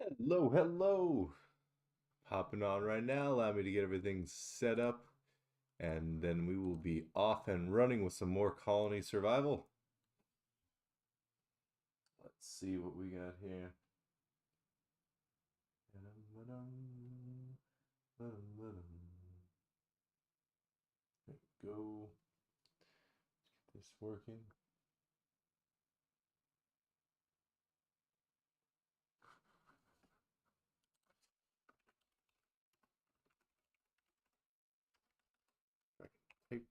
Hello, hello. Hopping on right now. Allow me to get everything set up, and then we will be off and running with some more colony survival. Let's see what we got here. There we go. Get this working. Tape.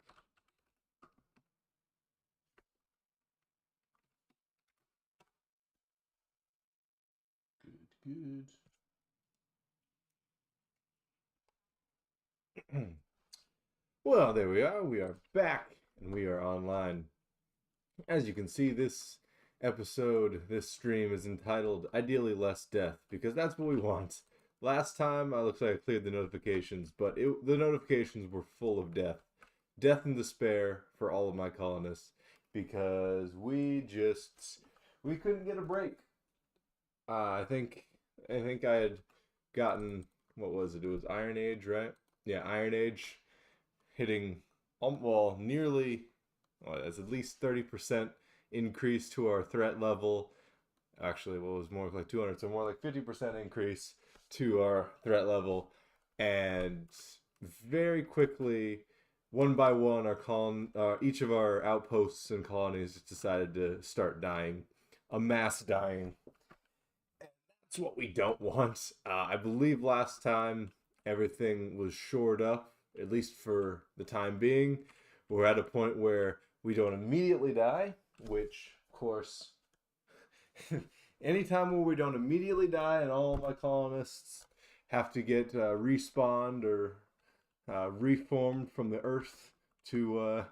Good, good. Well, there we are. We are back and we are online. As you can see, this stream is entitled Ideally Less Death, because that's what we want. Last time, I looks like I cleared the notifications, but the notifications were full of death. Death and despair for all of my colonists, because we couldn't get a break. I think I had gotten, what was it? It was Iron Age, right? Yeah, Iron Age hitting, well, nearly, well, that's at least 30% increase to our threat level. Actually, what was more like 200, so more like 50% increase to our threat level. And very quickly, one by one, each of our outposts and colonies decided to start dying, a mass dying. That's what we don't want. I believe last time everything was shored up, at least for the time being. We're at a point where we don't immediately die, which, of course, anytime where we don't immediately die and all of my colonists have to get respawned or reformed from the earth to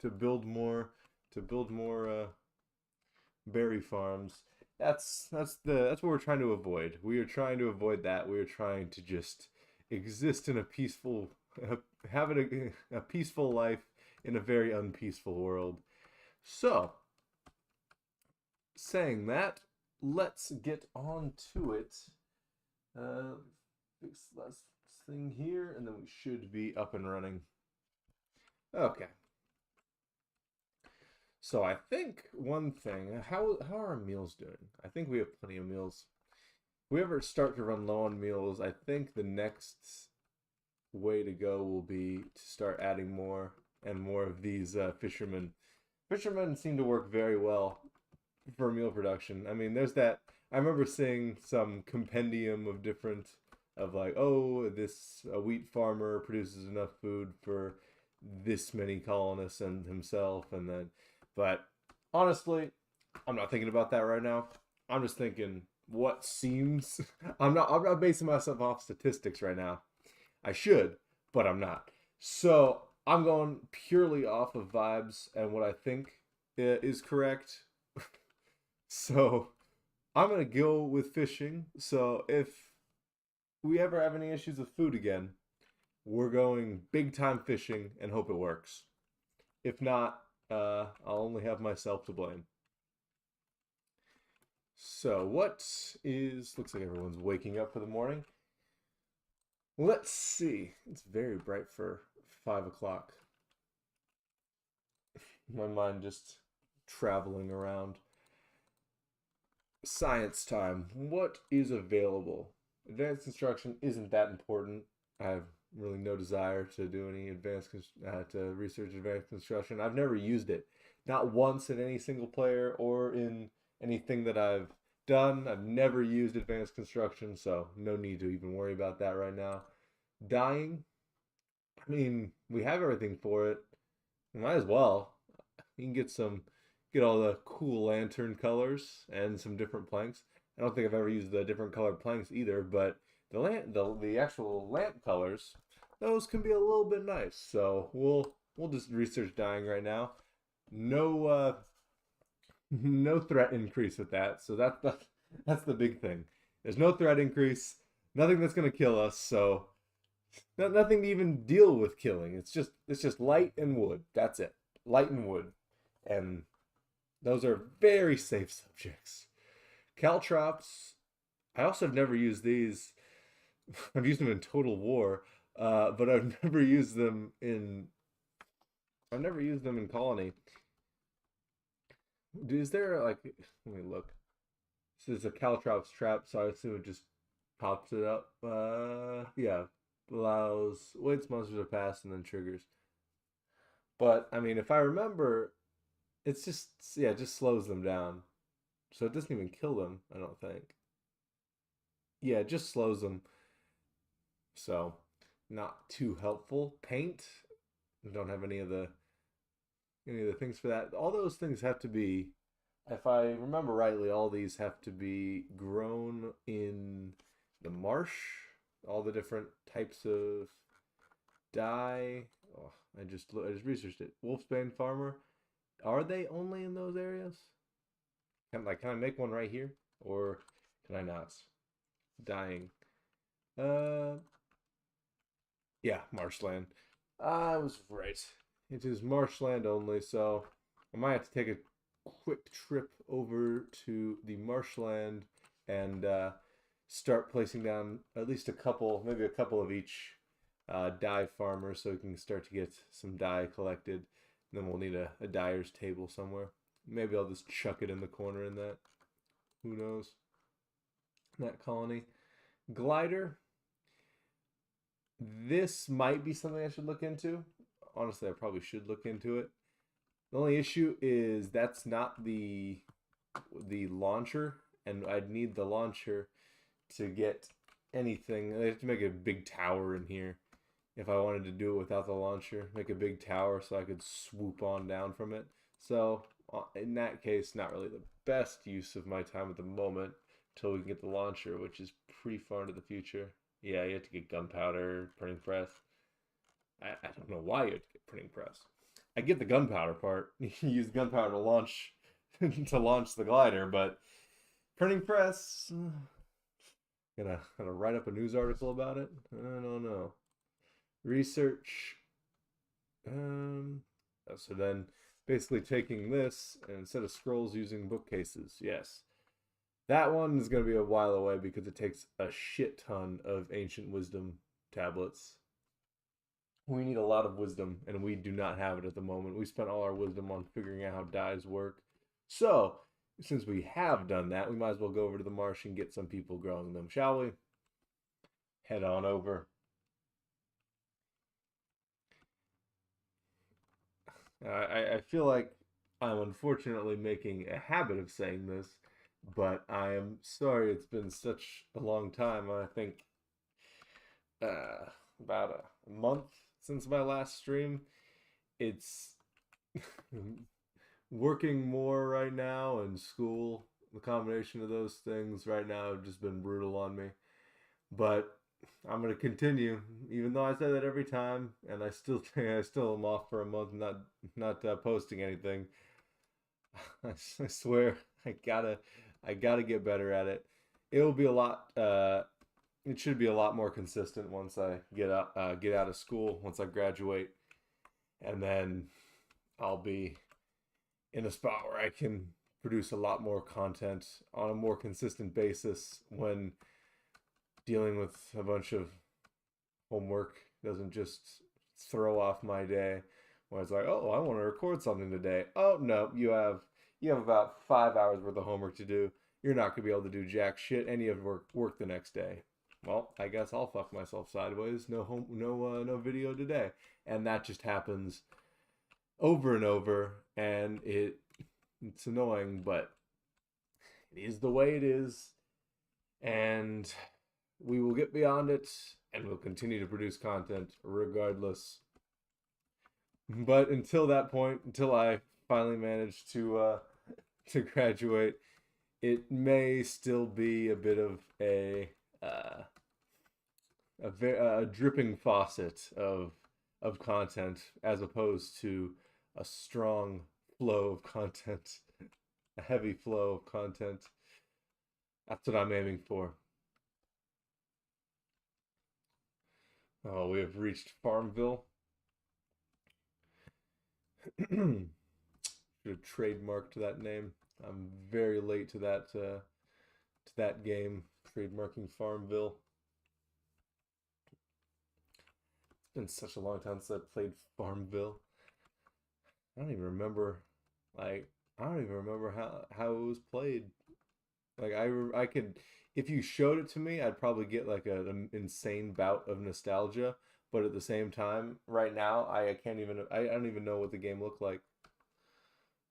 to build more berry farms. That's what we're trying to avoid. We are trying to avoid that. We are trying to just exist in a peaceful, having a peaceful life in a very unpeaceful world. So, saying that, let's get on to it. Fix last thing here, and then we should be up and running. Okay. So I think one thing, how are our meals doing? I think we have plenty of meals. If we ever start to run low on meals, I think the next way to go will be to start adding more and more of these fishermen. Fishermen seem to work very well for meal production. I mean, there's that. I remember seeing some compendium of different, of like, oh, this a wheat farmer produces enough food for this many colonists and himself, and then, but honestly, I'm not thinking about that right now. I'm just thinking what seems. I'm not basing myself off statistics right now. I should, but I'm not. So I'm going purely off of vibes and what I think is correct. So I'm gonna go with fishing. So if we ever have any issues with food again, we're going big time fishing and hope it works. If not, I'll only have myself to blame. So what is? Looks like everyone's waking up for the morning. Let's see. It's very bright for 5 o'clock. My mind just traveling around. Science time. What is available? Advanced construction isn't that important. I have really no desire to do any to research advanced construction. I've never used it, not once in any single player or in anything that I've done. I've never used advanced construction, so no need to even worry about that right now. Dying. I mean, we have everything for it. Might as well. You can get all the cool lantern colors and some different planks. I don't think I've ever used the different colored planks either, but the actual lamp colors, those can be a little bit nice. So we'll just research dyeing right now. No no threat increase with that. So that's the big thing. There's no threat increase, nothing that's gonna kill us. So nothing to even deal with killing. It's just light and wood. That's it. Light and wood, and those are very safe subjects. Caltrops, I also have never used these. I've used them in Total War, but I've never used them in. I've never used them in Colony. Is there like? Let me look. This is a Caltrops trap, so I assume it just pops it up. Yeah, allows waits monsters to pass and then triggers. But I mean, if I remember, it's just yeah, it just slows them down. So it doesn't even kill them, I don't think. Yeah, it just slows them. So not too helpful. Paint, don't have any of the things for that. All those things have to be, if I remember rightly, all these have to be grown in the marsh. All the different types of dye. Oh, I just researched it. Wolfsbane farmer. Are they only in those areas? Can I make one right here, or can I not? Dying. Uh, yeah, marshland. I was right. It is marshland only, so I might have to take a quick trip over to the marshland and start placing down at least a couple, maybe a couple of each dye farmers so we can start to get some dye collected. And then we'll need a dyer's table somewhere. Maybe I'll just chuck it in the corner in that. Who knows? That colony. Glider. This might be something I should look into. Honestly, I probably should look into it. The only issue is that's not the launcher, and I'd need the launcher to get anything. I have to make a big tower in here if I wanted to do it without the launcher. Make a big tower so I could swoop on down from it. So in that case, not really the best use of my time at the moment until we can get the launcher, which is pretty far into the future. Yeah, you have to get gunpowder, printing press. I don't know why you have to get printing press. I get the gunpowder part. You use gunpowder to launch to launch the glider, but printing press. Gonna write up a news article about it. I don't know. Research. Um. So then, basically taking this and instead of scrolls using bookcases. Yes, that one is gonna be a while away because it takes a shit ton of ancient wisdom tablets. We need a lot of wisdom, and we do not have it at the moment. We spent all our wisdom on figuring out how dyes work. So, since we have done that, we might as well go over to the marsh and get some people growing them, shall we? Head on over. I feel like I'm unfortunately making a habit of saying this, but I am sorry it's been such a long time. I think uh, about a month since my last stream. It's working more right now and school, the combination of those things right now have just been brutal on me. But I'm gonna continue, even though I say that every time, and I still think I still am off for a month, not posting anything. I swear I gotta get better at it. It'll be a lot. It should be a lot more consistent once I get out of school, once I graduate, and then I'll be in a spot where I can produce a lot more content on a more consistent basis when dealing with a bunch of homework doesn't just throw off my day when it's like, oh, I want to record something today. Oh no, you have about 5 hours worth of homework to do. You're not gonna be able to do jack shit, and you have work the next day. Well, I guess I'll fuck myself sideways. No video today, and that just happens over and over, and it's annoying, but it is the way it is, and we will get beyond it, and we'll continue to produce content regardless. But until that point, until I finally manage to graduate, it may still be a bit of uh, a dripping faucet of content as opposed to a strong flow of content, a heavy flow of content. That's what I'm aiming for. Oh, we have reached Farmville. Should have trademarked that name. I'm very late to that game. Trademarking Farmville. It's been such a long time since I played Farmville. I don't even remember, like, I don't even remember how it was played. Like, I could, if you showed it to me, I'd probably get like an insane bout of nostalgia. But at the same time, right now, I can't even, I don't even know what the game looked like.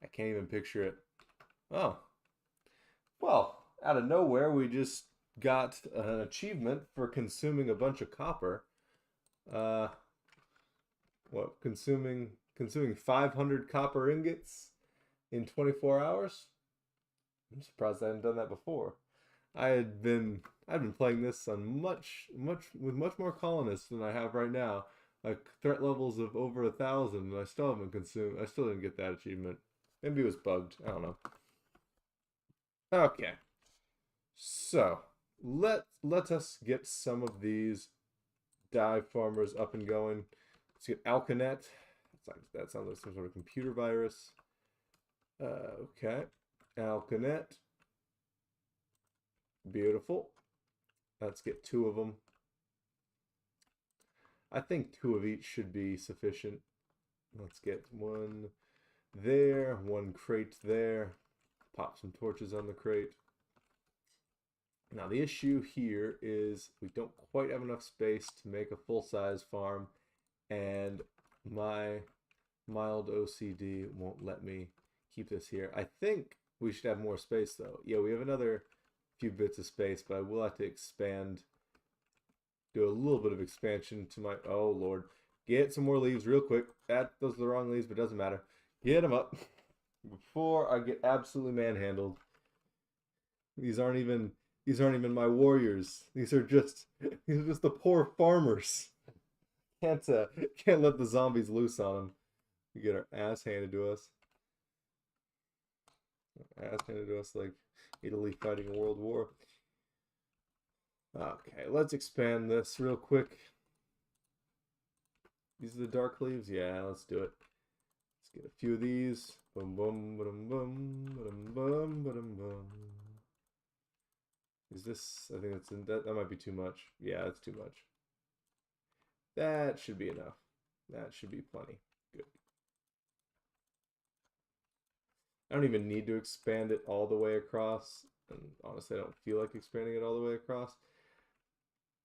I can't even picture it. Oh, well, out of nowhere, we just got an achievement for consuming a bunch of copper. Uh, what, consuming 500 copper ingots in 24 hours? I'm surprised I hadn't done that before. I'd been playing this on with much more colonists than I have right now. Like threat levels of over 1,000, and I still haven't consumed. I still didn't get that achievement. Maybe it was bugged. I don't know. Okay, so let us get some of these dive farmers up and going. Let's get Alkanet. That sounds like some sort of computer virus. Okay, Alkanet. Beautiful. Let's get 2 of them. I think 2 of each should be sufficient. Let's get 1 there, 1 crate there. Pop some torches on the crate. Now the issue here is we don't quite have enough space to make a full-size farm, and my mild OCD won't let me keep this here. I think we should have more space though. Yeah, we have another few bits of space, but I will have to expand, do a little bit of expansion to my, oh Lord, get some more leaves real quick. Those are the wrong leaves, but it doesn't matter. Get them up before I get absolutely manhandled. These aren't even my warriors. These are just the poor farmers. Can't let the zombies loose on them. We get our ass handed to us. Ass handed to us like Italy fighting a world war. Okay, let's expand this real quick. These are the dark leaves? Yeah, let's do it. Let's get a few of these. Boom, boom, boom, boom, boom, boom, boom, boom. Is this, I think that's in, that might be too much. Yeah, that's too much. That should be enough. That should be plenty. Good. I don't even need to expand it all the way across. And honestly, I don't feel like expanding it all the way across.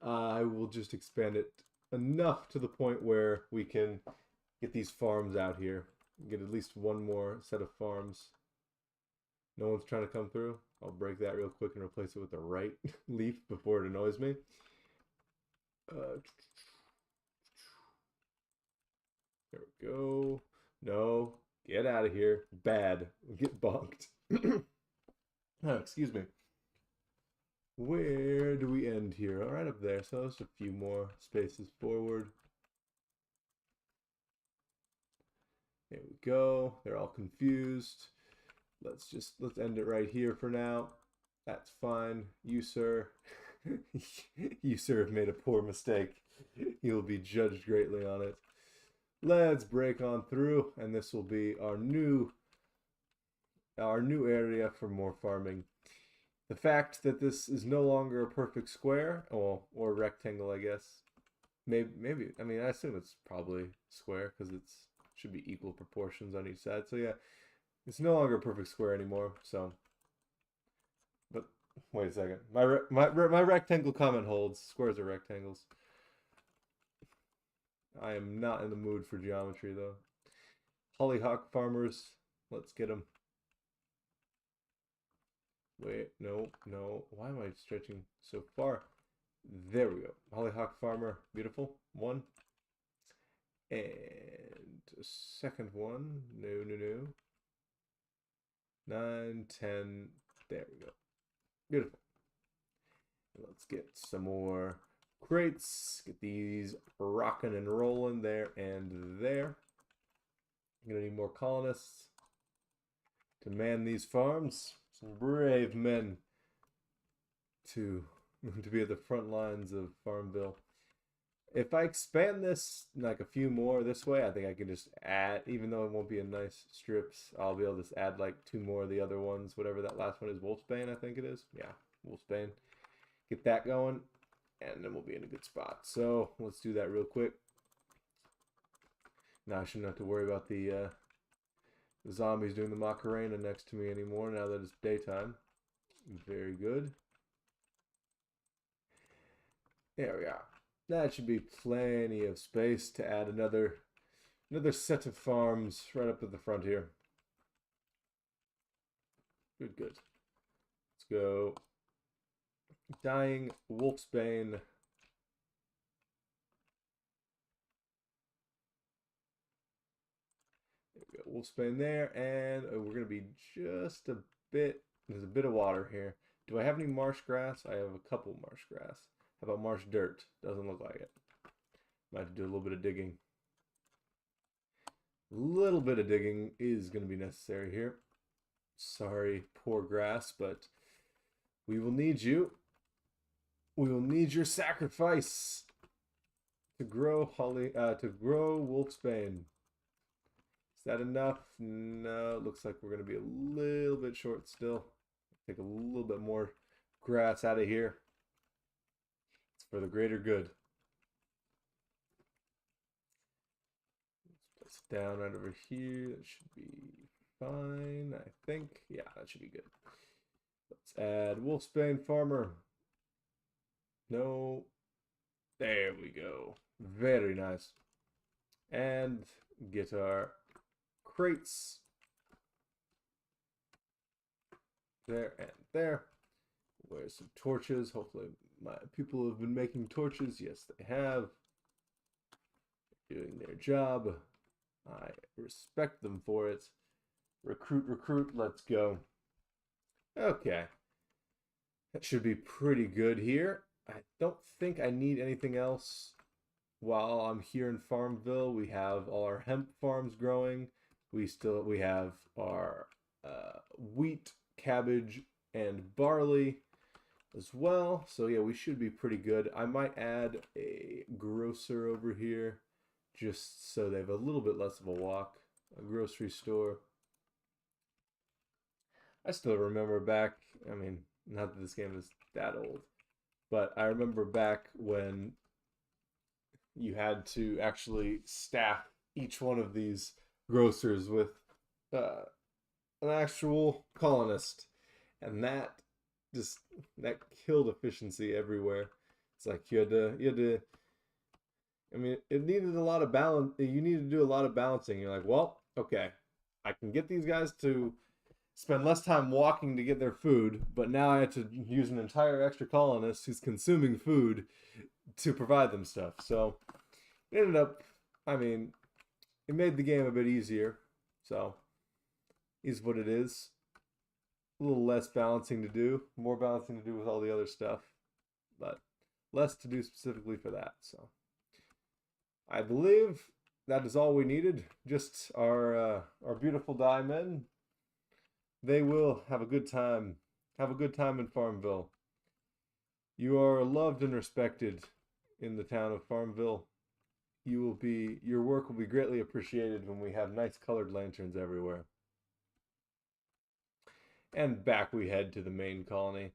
I will just expand it enough to the point where we can get these farms out here. Get at least 1 more set of farms. No one's trying to come through. I'll break that real quick and replace it with the right leaf before it annoys me. There we go. No, get out of here. Bad. Get bonked. Oh, excuse me. Where do we end here? All right, up there. So there's a few more spaces forward. There we go. They're all confused. Let's end it right here for now. That's fine. You, sir, you, sir, have made a poor mistake. You'll be judged greatly on it. Let's break on through, and this will be our new area for more farming. The fact that this is no longer a perfect square, or rectangle, I guess. Maybe. I mean, I assume it's probably square because it's should be equal proportions on each side. So yeah, it's no longer a perfect square anymore. So, but wait a second. My rectangle comment holds. Squares are rectangles. I am not in the mood for geometry though. Hollyhock farmers, let's get them. Wait, no. Why am I stretching so far? There we go. Hollyhock farmer, beautiful. 1. And a second one. No. 9, 10. There we go. Beautiful. Let's get some more crates. Get these rocking and rolling there and there. I'm gonna need more colonists to man these farms. Some brave men to be at the front lines of Farmville. If I expand this like a few more this way, I think I can just add, even though it won't be in nice strips, I'll be able to just add like 2 more of the other ones, whatever that last one is. Wolfsbane, I think it is. Yeah, Wolfsbane. Get that going, and then we'll be in a good spot. So let's do that real quick. Now I shouldn't have to worry about the zombies doing the Macarena next to me anymore now that it's daytime. Very good. There we are. That should be plenty of space to add another set of farms right up at the front here. Good, good. Let's go. Dying Wolfsbane. There we go. Wolfsbane there, and we're going to be just a bit. There's a bit of water here. Do I have any marsh grass? I have a couple marsh grass. How about marsh dirt? Doesn't look like it. Might have to do a little bit of digging. A little bit of digging is going to be necessary here. Sorry, poor grass, but we will need you. We will need your sacrifice to grow Wolfsbane. Is that enough? No, it looks like we're going to be a little bit short still. Take a little bit more grass out of here. It's for the greater good. Let's place it down right over here. That should be fine, I think. Yeah, that should be good. Let's add Wolfsbane Farmer. No. There we go. Very nice. And get our crates. There and there. Where's some torches? Hopefully my people have been making torches. Yes, they have. They're doing their job. I respect them for it. Recruit, recruit. Let's go. Okay. That should be pretty good here. I don't think I need anything else while I'm here in Farmville. We have all our hemp farms growing. We have our wheat, cabbage, and barley as well. So yeah, we should be pretty good. I might add a grocer over here just so they have a little bit less of a walk. A grocery store. I still remember back, I mean, not that this game is that old, but I remember back when you had to actually staff each one of these grocers with an actual colonist, and that killed efficiency everywhere. It's like you had to. I mean, it needed a lot of balance. You need to do a lot of balancing. You're like, well, okay, I can get these guys to spend less time walking to get their food, but now I have to use an entire extra colonist who's consuming food to provide them stuff. So it ended up, I mean, it made the game a bit easier. So is what it is. A little less balancing to do, more balancing to do with all the other stuff, but less to do specifically for that. So I believe that is all we needed. Just our beautiful dye men. They will have a good time. Have a good time in Farmville. You are loved and respected in the town of Farmville. Your work will be greatly appreciated when we have nice colored lanterns everywhere. And back we head to the main colony.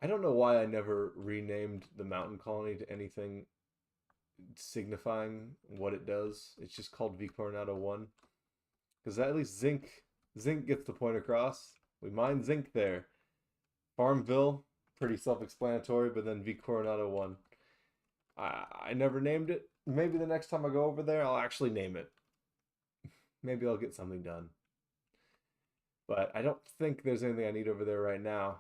I don't know why I never renamed the mountain colony to anything signifying what it does. It's just called V Coronado 1. Because at least Zinc gets the point across. We mine zinc there. Farmville, pretty self-explanatory, but then V Coronado 1. I never named it. Maybe the next time I go over there, I'll actually name it. Maybe I'll get something done. But I don't think there's anything I need over there right now.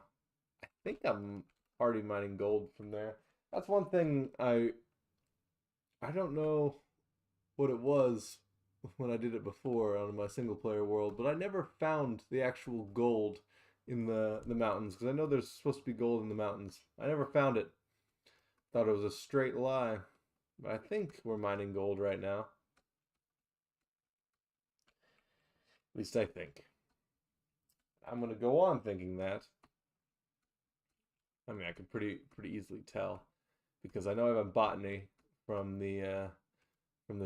I think I'm already mining gold from there. That's one thing I don't know what it was when I did it before on my single player world, but I never found the actual gold in the mountains, because I know there's supposed to be gold in the mountains. I never found it. Thought it was a straight lie. But I think we're mining gold right now. At least I think. I'm going to go on thinking that. I mean, I could pretty easily tell, because I know I have botany from the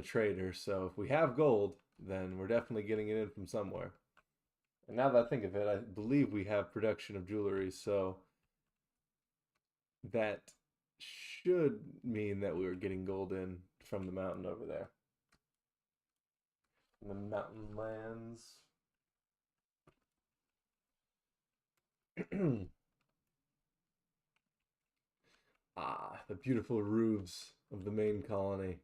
trader. So if we have gold, then we're definitely getting it in from somewhere. And now that I think of it, I believe we have production of jewelry. So that should mean that we were getting gold in from the mountain over there. The mountain lands. Ah, the beautiful roofs of the main colony.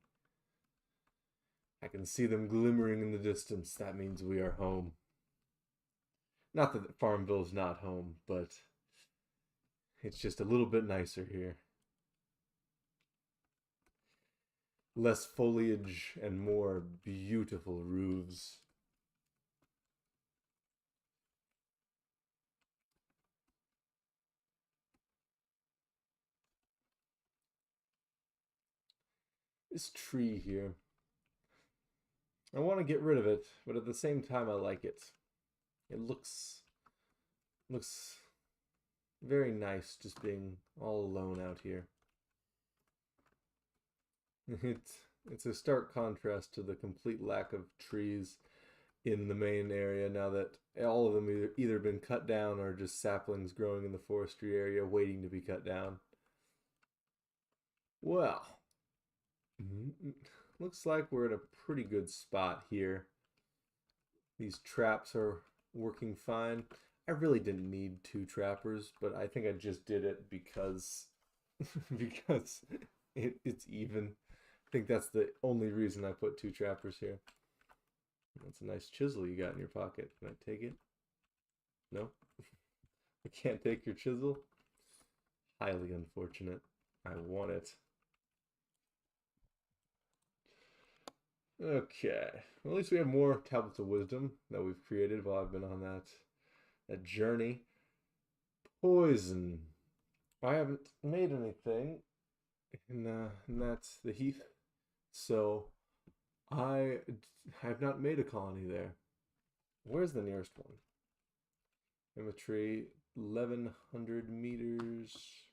I can see them glimmering in the distance. That means we are home. Not that Farmville's not home, but it's just a little bit nicer here. Less foliage and more beautiful roofs. This tree here. I want to get rid of it, but at the same time I like it. It looks very nice just being all alone out here. It's a stark contrast to the complete lack of trees in the main area now that all of them either been cut down or just saplings growing in the forestry area waiting to be cut down. Well, looks like we're in a pretty good spot here. These traps are working fine. I really didn't need 2 trappers, but I think I just did it because because it's even. I think that's the only reason I put 2 trappers here. That's a nice chisel you got in your pocket. Can I take it? No? I can't take your chisel? Highly unfortunate. I want it. Okay. Well, at least we have more tablets of wisdom that we've created while I've been on that journey. Poison. I haven't made anything, and that's the heath. So I have not made a colony there. Where's the nearest one? Imagery, 1100 meters.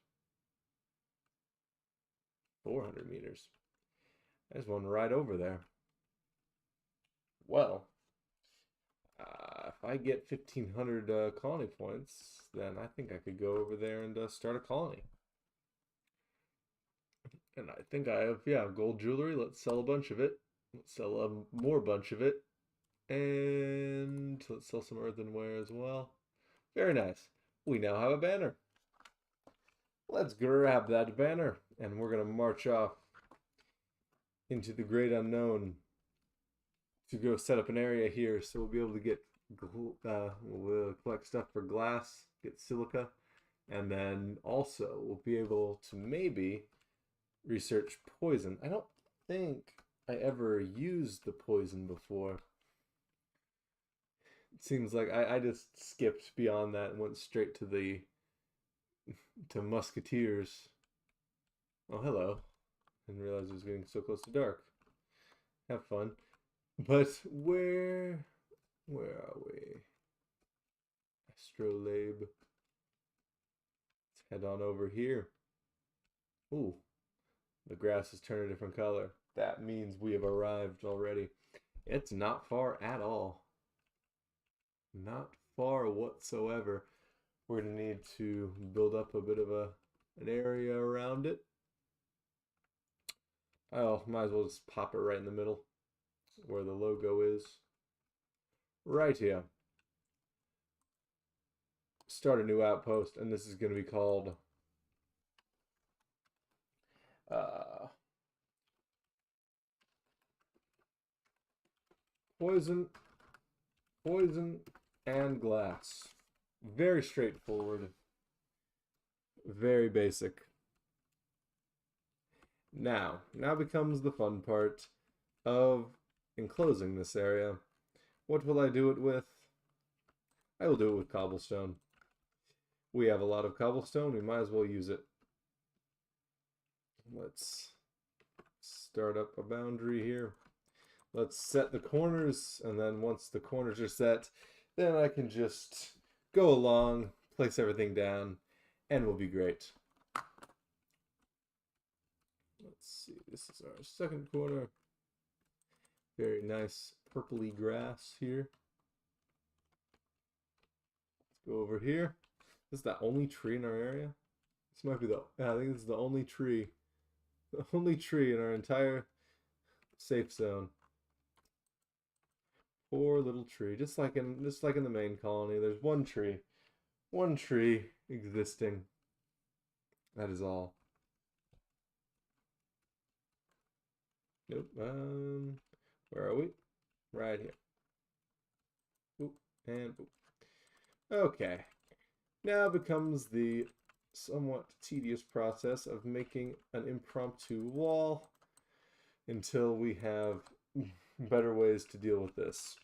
400 meters. There's one right over there. Well, if I get 1500 colony points, then I think I could go over there and start a colony. And I think I have, yeah, gold jewelry. Let's sell a bunch of it. Let's sell a more bunch of it. And let's sell some earthenware as well. Very nice. We now have a banner. Let's grab that banner, and we're going to march off into the great unknown to go set up an area here, so we'll be able to get we'll collect stuff for glass, get silica, and then also we'll be able to maybe research poison. I don't think I ever used the poison before. It seems like I just skipped beyond that and went straight to musketeers. Oh, hello. Didn't realize it was getting so close to dark. Have fun. But where are we? Astrolabe. Let's head on over here. Ooh, the grass has turned a different color. That means we have arrived already. It's not far at all. Not far whatsoever. We're going to need to build up a bit of an area around it. Oh, might as well just pop it right in the middle where the logo is. Right here. Start a new outpost, and this is going to be called Poison, and Glass. Very straightforward. Very basic. Now becomes the fun part of enclosing this area. What will I do it with? I will do it with cobblestone. We have a lot of cobblestone. We might as well use it. Let's start up a boundary here. Let's set the corners, and then once the corners are set, then I can just go along, place everything down, and we'll be great. Let's see, this is our second corner. Very nice purpley grass here. Let's go over here. This is the only tree in our area. This might be I think this is the only tree. The only tree in our entire safe zone. Poor little tree. Just like in the main colony, there's one tree. One tree existing. That is all. Nope. Where are we? Right here. Oop, and oop. Okay. Now becomes the somewhat tedious process of making an impromptu wall until we have better ways to deal with this.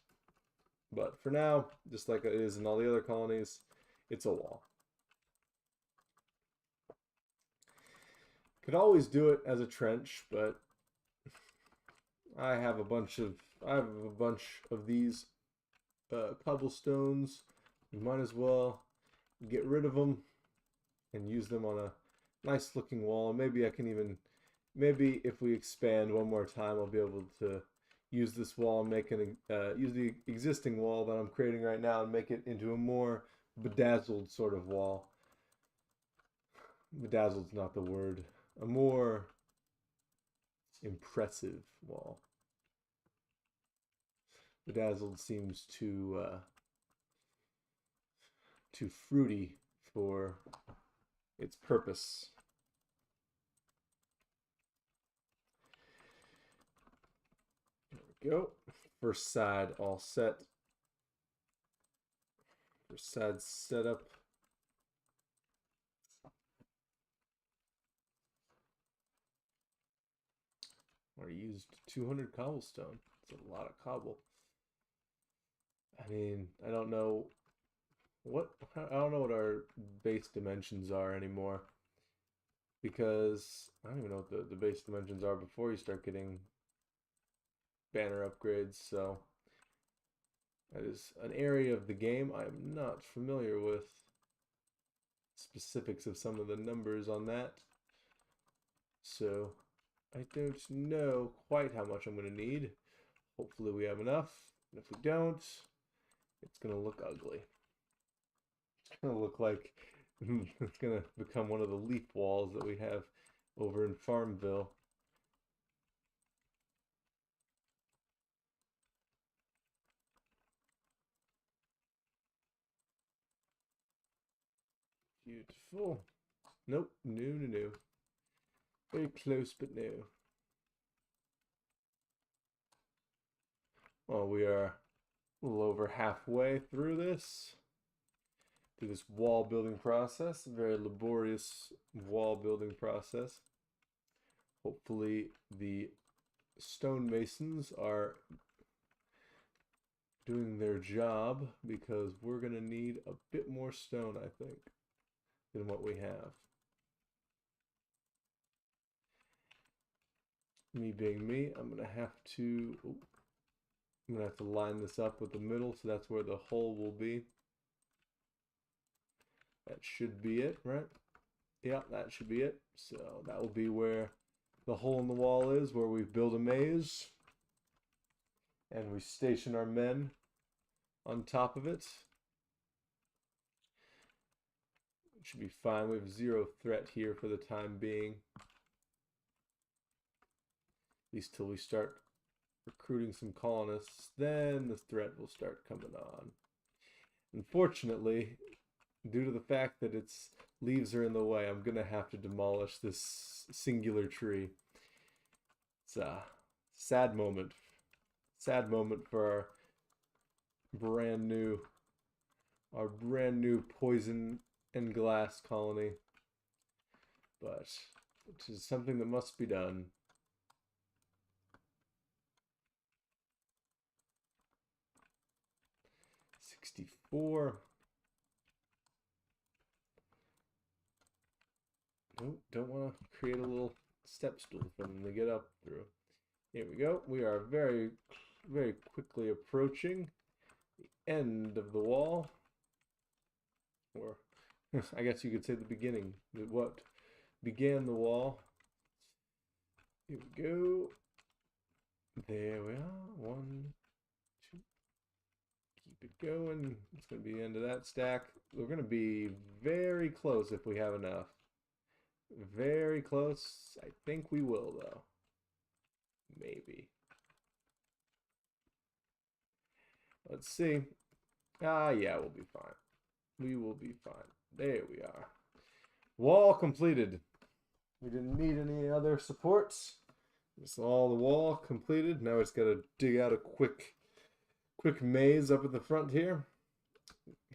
But for now, just like it is in all the other colonies, it's a wall. Could always do it as a trench, but I have a bunch of these cobblestones. We might as well get rid of them and use them on a nice looking wall. Maybe I can even, maybe if we expand one more time, I'll be able to use this wall and make use the existing wall that I'm creating right now and make it into a more bedazzled sort of wall. Bedazzled's not the word. A more impressive wall. Bedazzled seems too fruity for its purpose. There we go. First side all set. First side set up. I used 200 cobblestone. It's a lot of cobble. I mean, I don't know what our base dimensions are anymore, because I don't even know what the base dimensions are before you start getting banner upgrades. So that is an area of the game I am not familiar with. Specifics of some of the numbers on that. So I don't know quite how much I'm going to need. Hopefully we have enough. And if we don't, it's going to look ugly. It's going to look like it's going to become one of the leaf walls that we have over in Farmville. Beautiful. Nope, no. Very close, but no. Well, we are a little over halfway through this wall building process, a very laborious wall building process. Hopefully the stonemasons are doing their job, because we're going to need a bit more stone, I think, than what we have. Me being me, I'm going to have to line this up with the middle, so that's where the hole will be. That should be it, right? Yeah, that should be it. So that will be where the hole in the wall is, where we build a maze and we station our men on top of it. It should be fine. We have zero threat here for the time being. At least till we start recruiting some colonists, then the threat will start coming on. Unfortunately, due to the fact that its leaves are in the way, I'm going to have to demolish this singular tree. It's a sad moment. Sad moment for our brand new poison and glass colony. But it is something that must be done. $64. Nope, don't want to create a little step stool for them to get up through. Here we go. We are very, very quickly approaching the end of the wall. Or I guess you could say the beginning. What began the wall. Here we go. There we are. 1, 2. Keep it going. It's going to be the end of that stack. We're going to be very close if we have enough. Very close. I think we will, though. Maybe. Let's see. Yeah, we'll be fine. We will be fine. There we are. Wall completed. We didn't need any other supports. It's all the wall completed. Now it's got to dig out a quick maze up at the front here.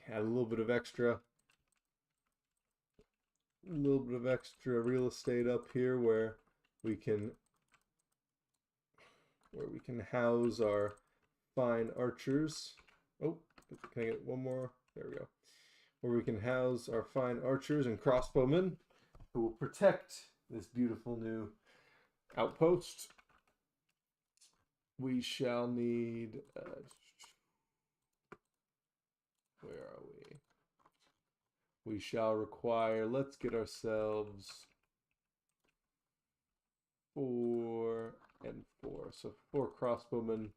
Had a little bit of extra real estate up here where we can house our fine archers. Oh, can I get one more? There we go. Where we can house our fine archers and crossbowmen who will protect this beautiful new outpost. We shall need where are we? We shall require, let's get ourselves 4 and 4. So 4 crossbowmen,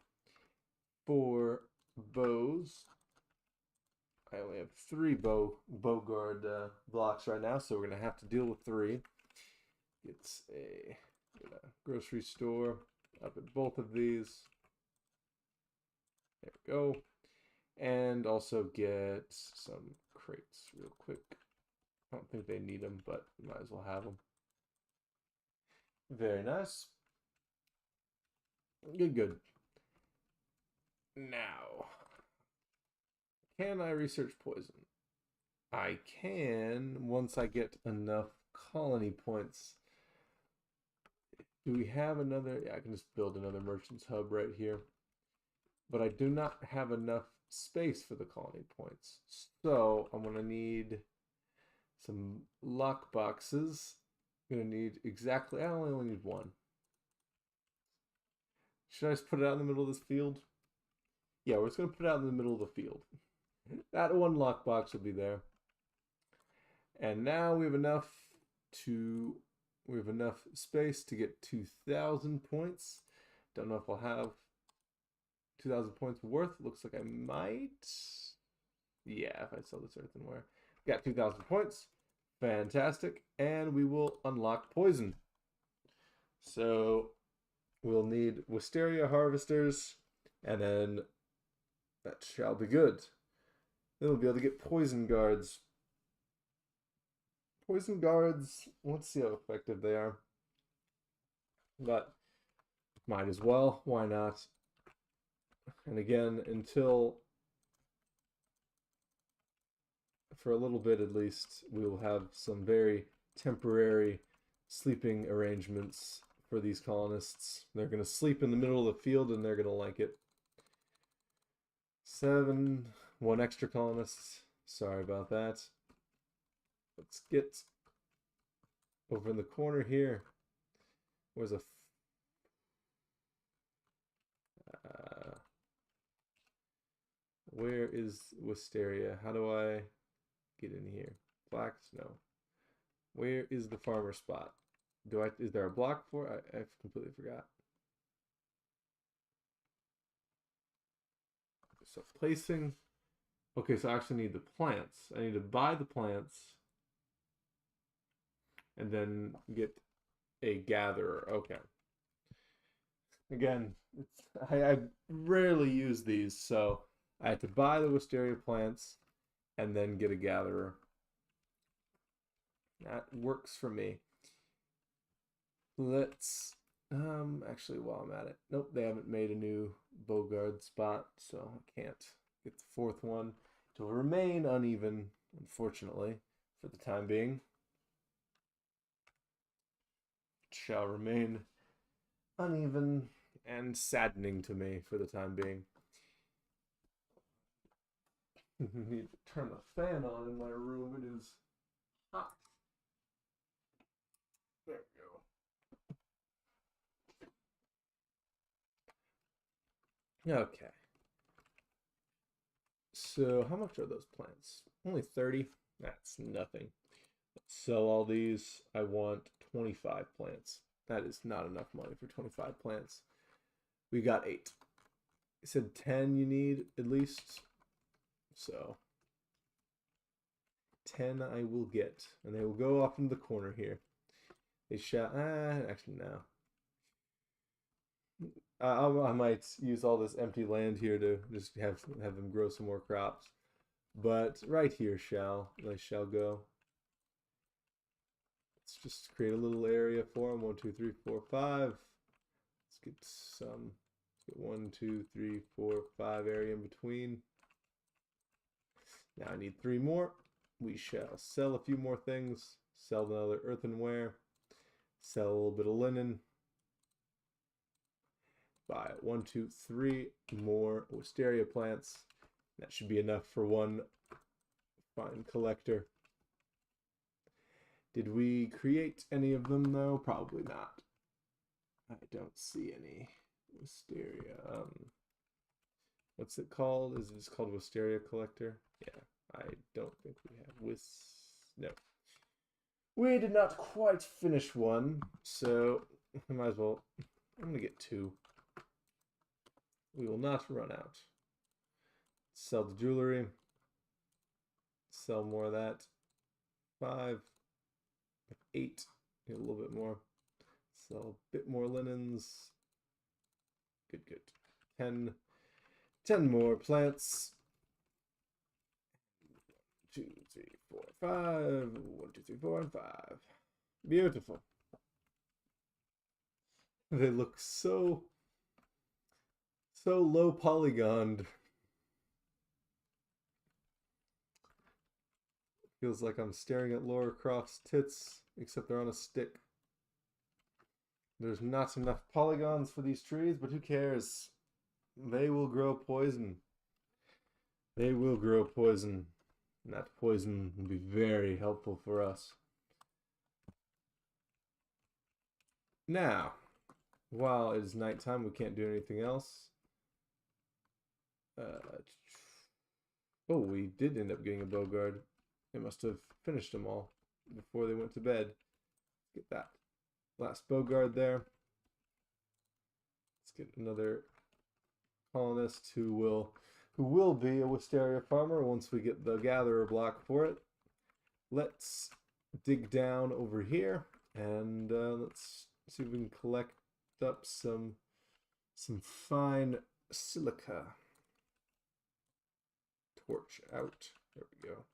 4 bows. I only have 3 bow guard blocks right now, so we're gonna have to deal with 3. It's a grocery store up at both of these. There we go. And also get some crates real quick. I don't think they need them, but might as well have them. Very nice. Good. Now, can I research poison? I can once I get enough colony points. Do we have another? Yeah, I can just build another merchant's hub right here. But I do not have enough space for the colony points. So I'm going to need some lock boxes. I'm going to need exactly, I only need 1. Should I just put it out in the middle of this field? Yeah, we're just going to put it out in the middle of the field. That 1 lockbox will be there. And now we have enough space to get 2,000 points. Don't know if I'll have 2,000 points worth. Looks like I might. Yeah, if I sell this earthenware. Got 2,000 points. Fantastic. And we will unlock poison. So we'll need Wisteria harvesters, and then that shall be good. Then we'll be able to get poison guards. Poison guards, let's see how effective they are. But might as well, why not? And again, until for a little bit at least, we will have some very temporary sleeping arrangements for these colonists. They're going to sleep in the middle of the field and they're going to like it. 7, 1 extra colonists. Sorry about that. Let's get over in the corner here. Where's a where is Wisteria? How do I get in here? Blacks? No. Where is the farmer spot? Is there a block for it? I've completely forgot. So placing. Okay, so I actually need the plants. I need to buy the plants and then get a gatherer. Okay. Again, I rarely use these, so I had to buy the wisteria plants and then get a gatherer. That works for me. Let's actually while I'm at it. Nope, they haven't made a new Bogard spot, so I can't get the 4th one. It will remain uneven, unfortunately, for the time being. It shall remain uneven and saddening to me for the time being. Need to turn the fan on in my room. It is hot. There we go. Okay. So how much are those plants? Only 30? That's nothing. Let's sell all these. I want 25 plants. That is not enough money for 25 plants. We got 8. It said 10 you need at least. So 10 I will get. And they will go off into the corner here. They shall. Actually, no. I might use all this empty land here to just have them grow some more crops. But right here they shall go. Let's just create a little area for them. 1, 2, 3, 4, 5. Let's get some. Let's get 1, 2, 3, 4, 5 area in between. Now I need 3 more. We shall sell a few more things. Sell another earthenware. Sell a little bit of linen. Buy 1, 2, 3 more wisteria plants. That should be enough for one fine collector. Did we create any of them though? Probably not. I don't see any wisteria. What's it called? Is it just called Wisteria Collector? Yeah, I don't think we have no. We did not quite finish one, so I might as well. I'm gonna get 2. We will not run out. Sell the jewelry. Sell more of that. 5. 8. Get a little bit more. Sell a bit more linens. Good, good. 10 more plants. 2, 3, 4, 5. 1, 2, 3, 4, and 5. Beautiful. They look so low polygoned. Feels like I'm staring at Laura Croft's tits, except they're on a stick. There's not enough polygons for these trees, but who cares? They will grow poison. They will grow poison. And that poison will be very helpful for us. Now, while it is nighttime, we can't do anything else. Oh, we did end up getting a Bogard. They must have finished them all before they went to bed. Get that last Bogard there. Let's get another colonist who will be a wisteria farmer once we get the gatherer block for it. Let's dig down over here and let's see if we can collect up some fine silica. Torch out. There we go.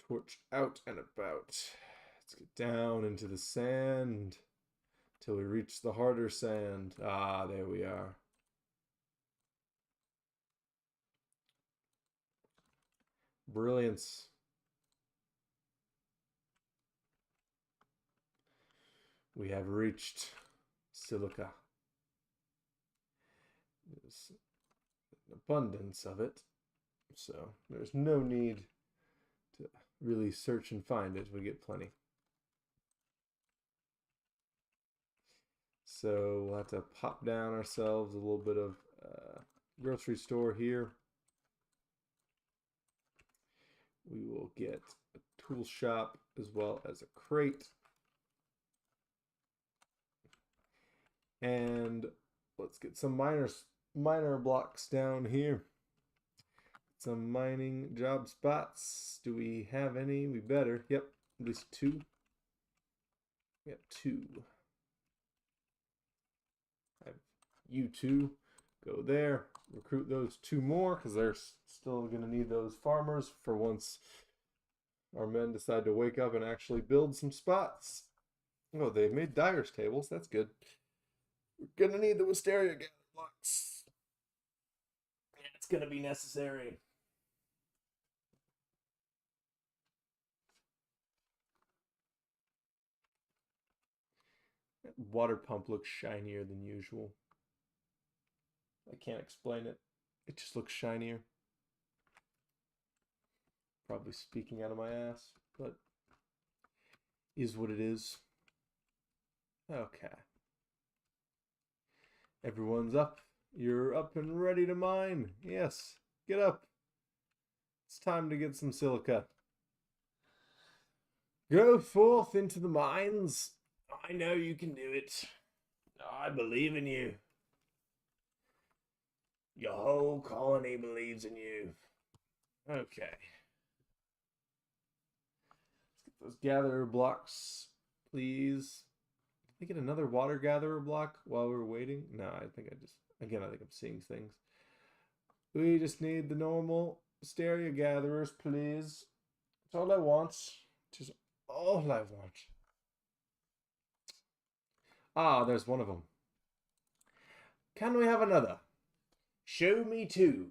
Torch out and about. Let's get down into the sand till we reach the harder sand. Ah, there we are. Brilliance. We have reached silica. There's an abundance of it, so there's no need to really search and find it. We get plenty. So we'll have to pop down ourselves a little bit of grocery store here. We will get a tool shop as well as a crate. And let's get some miner blocks down here. Some mining job spots. Do we have any? We better. Yep, at least 2. We got 2. Have you 2 go there. Recruit those 2 more because they're still going to need those farmers for once our men decide to wake up and actually build some spots. Oh, they've made dyer's tables. That's good. We're gonna need the wisteria gather blocks. Yeah, it's gonna be necessary. That water pump looks shinier than usual. I can't explain it. It just looks shinier. Probably speaking out of my ass, but is what it is. Okay. Everyone's up. You're up and ready to mine. Yes, get up. It's time to get some silica. Go forth into the mines. I know you can do it. I believe in you. Your whole colony believes in you. Okay. Let's get those gatherer blocks, please. Did I get another water gatherer block while we were waiting? No, I think I just, again, I think I'm seeing things. We just need the normal Steria gatherers, please. That's all I want. Just all I want. Ah, there's one of them. Can we have another? Show me two.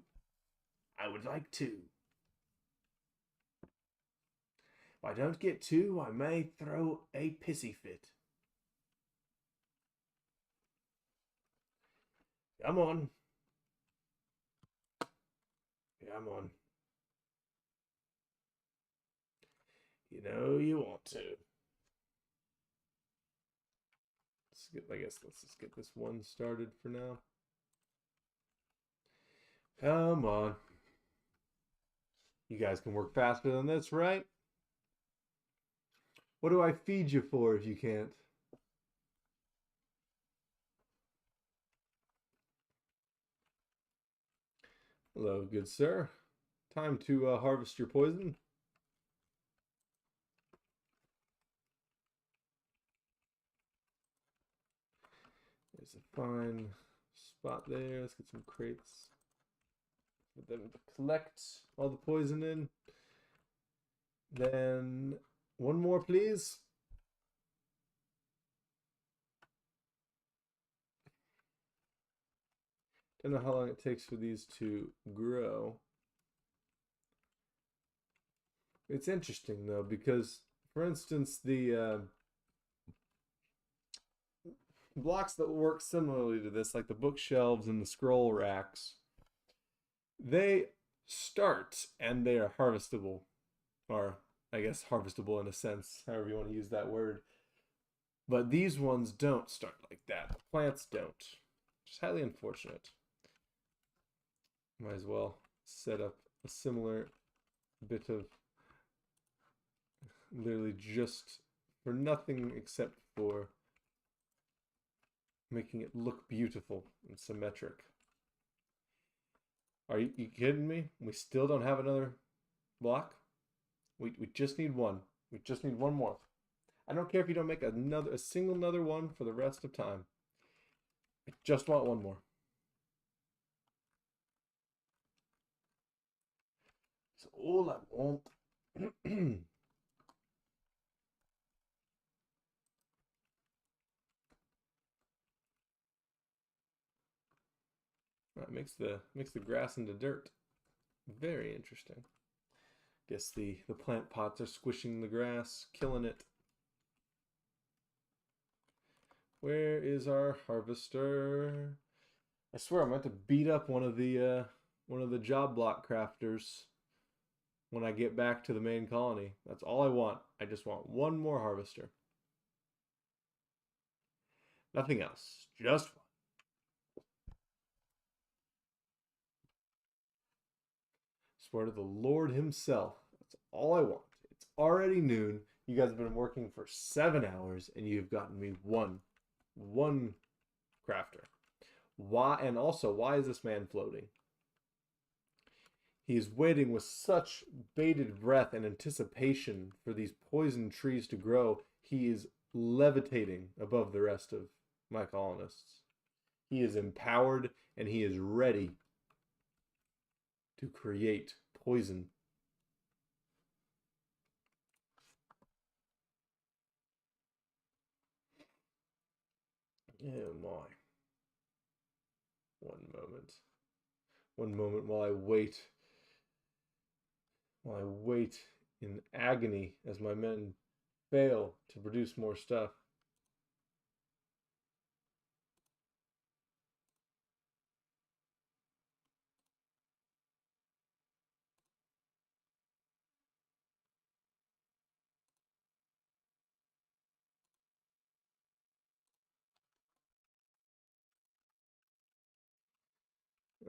I would like two. If I don't get two, I may throw a pissy fit. Come on. Come on. You know you want to. I guess let's just get this one started for now. Come on. You guys can work faster than this, right? What do I feed you for if you can't? Hello, good sir. Time to harvest your poison. There's a fine spot there. Let's get some crates. Put them to collect all the poison in. Then one more, please. Don't know how long it takes for these to grow. It's interesting though, because for instance, the blocks that work similarly to this, like the bookshelves and the scroll racks, they start and they are harvestable, or I guess harvestable in a sense, however you want to use that word. But these ones don't start like that. The plants don't. It's highly unfortunate. Might as well set up a similar bit of literally just for nothing except for making it look beautiful and symmetric. Are you kidding me? We still don't have another block? We just need one. We just need one more. I don't care if you don't make a single one for the rest of time. I just want one more. That's all I want. That makes the grass into dirt. Very interesting. Guess the plant pots are squishing the grass, killing it. Where is our harvester? I swear I'm going to beat up one of the job block crafters when I get back to the main colony. That's all I want. I just want one more harvester. Nothing else. Just one. Swear to the Lord himself. That's all I want. It's already noon. You guys have been working for 7 hours and you've gotten me one crafter. Why? And also, why is this man floating? He is waiting with such bated breath and anticipation for these poison trees to grow. He is levitating above the rest of my colonists. He is empowered and he is ready to create poison. Oh my. One moment. One moment while I wait. While I wait in agony as my men fail to produce more stuff.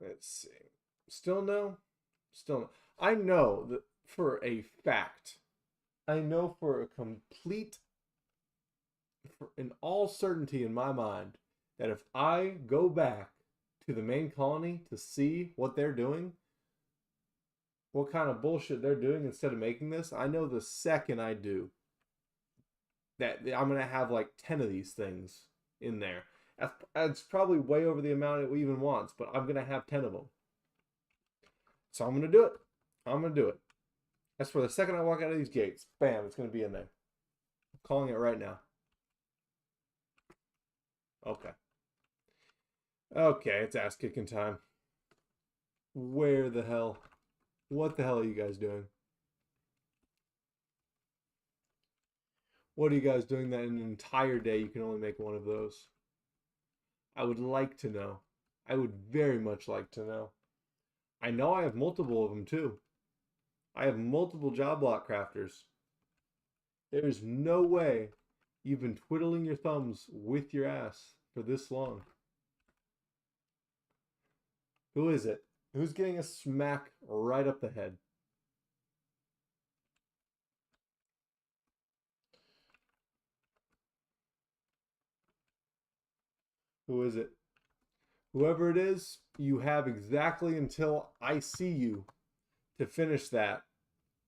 Let's see. Still no? Still no. I know that for a fact. I know for a complete, in all certainty in my mind, that if I go back to the main colony to see what they're doing, what kind of bullshit they're doing instead of making this, I know the second I do, that I'm gonna have like 10 of these things in there. That's probably way over the amount it even wants, but I'm gonna have 10 of them. So I'm gonna do it. I'm gonna do it. That's for the second I walk out of these gates. Bam, it's gonna be in there. I'm calling it right now. Okay. Okay, it's ass kicking time. Where the hell? What the hell are you guys doing? What are you guys doing that in an entire day you can only make one of those? I would like to know. I would very much like to know. I know I have multiple of them too. I have multiple job block crafters. There's no way you've been twiddling your thumbs with your ass for this long. Who is it? Who's getting a smack right up the head? Who is it? Whoever it is, you have exactly until I see you to finish that,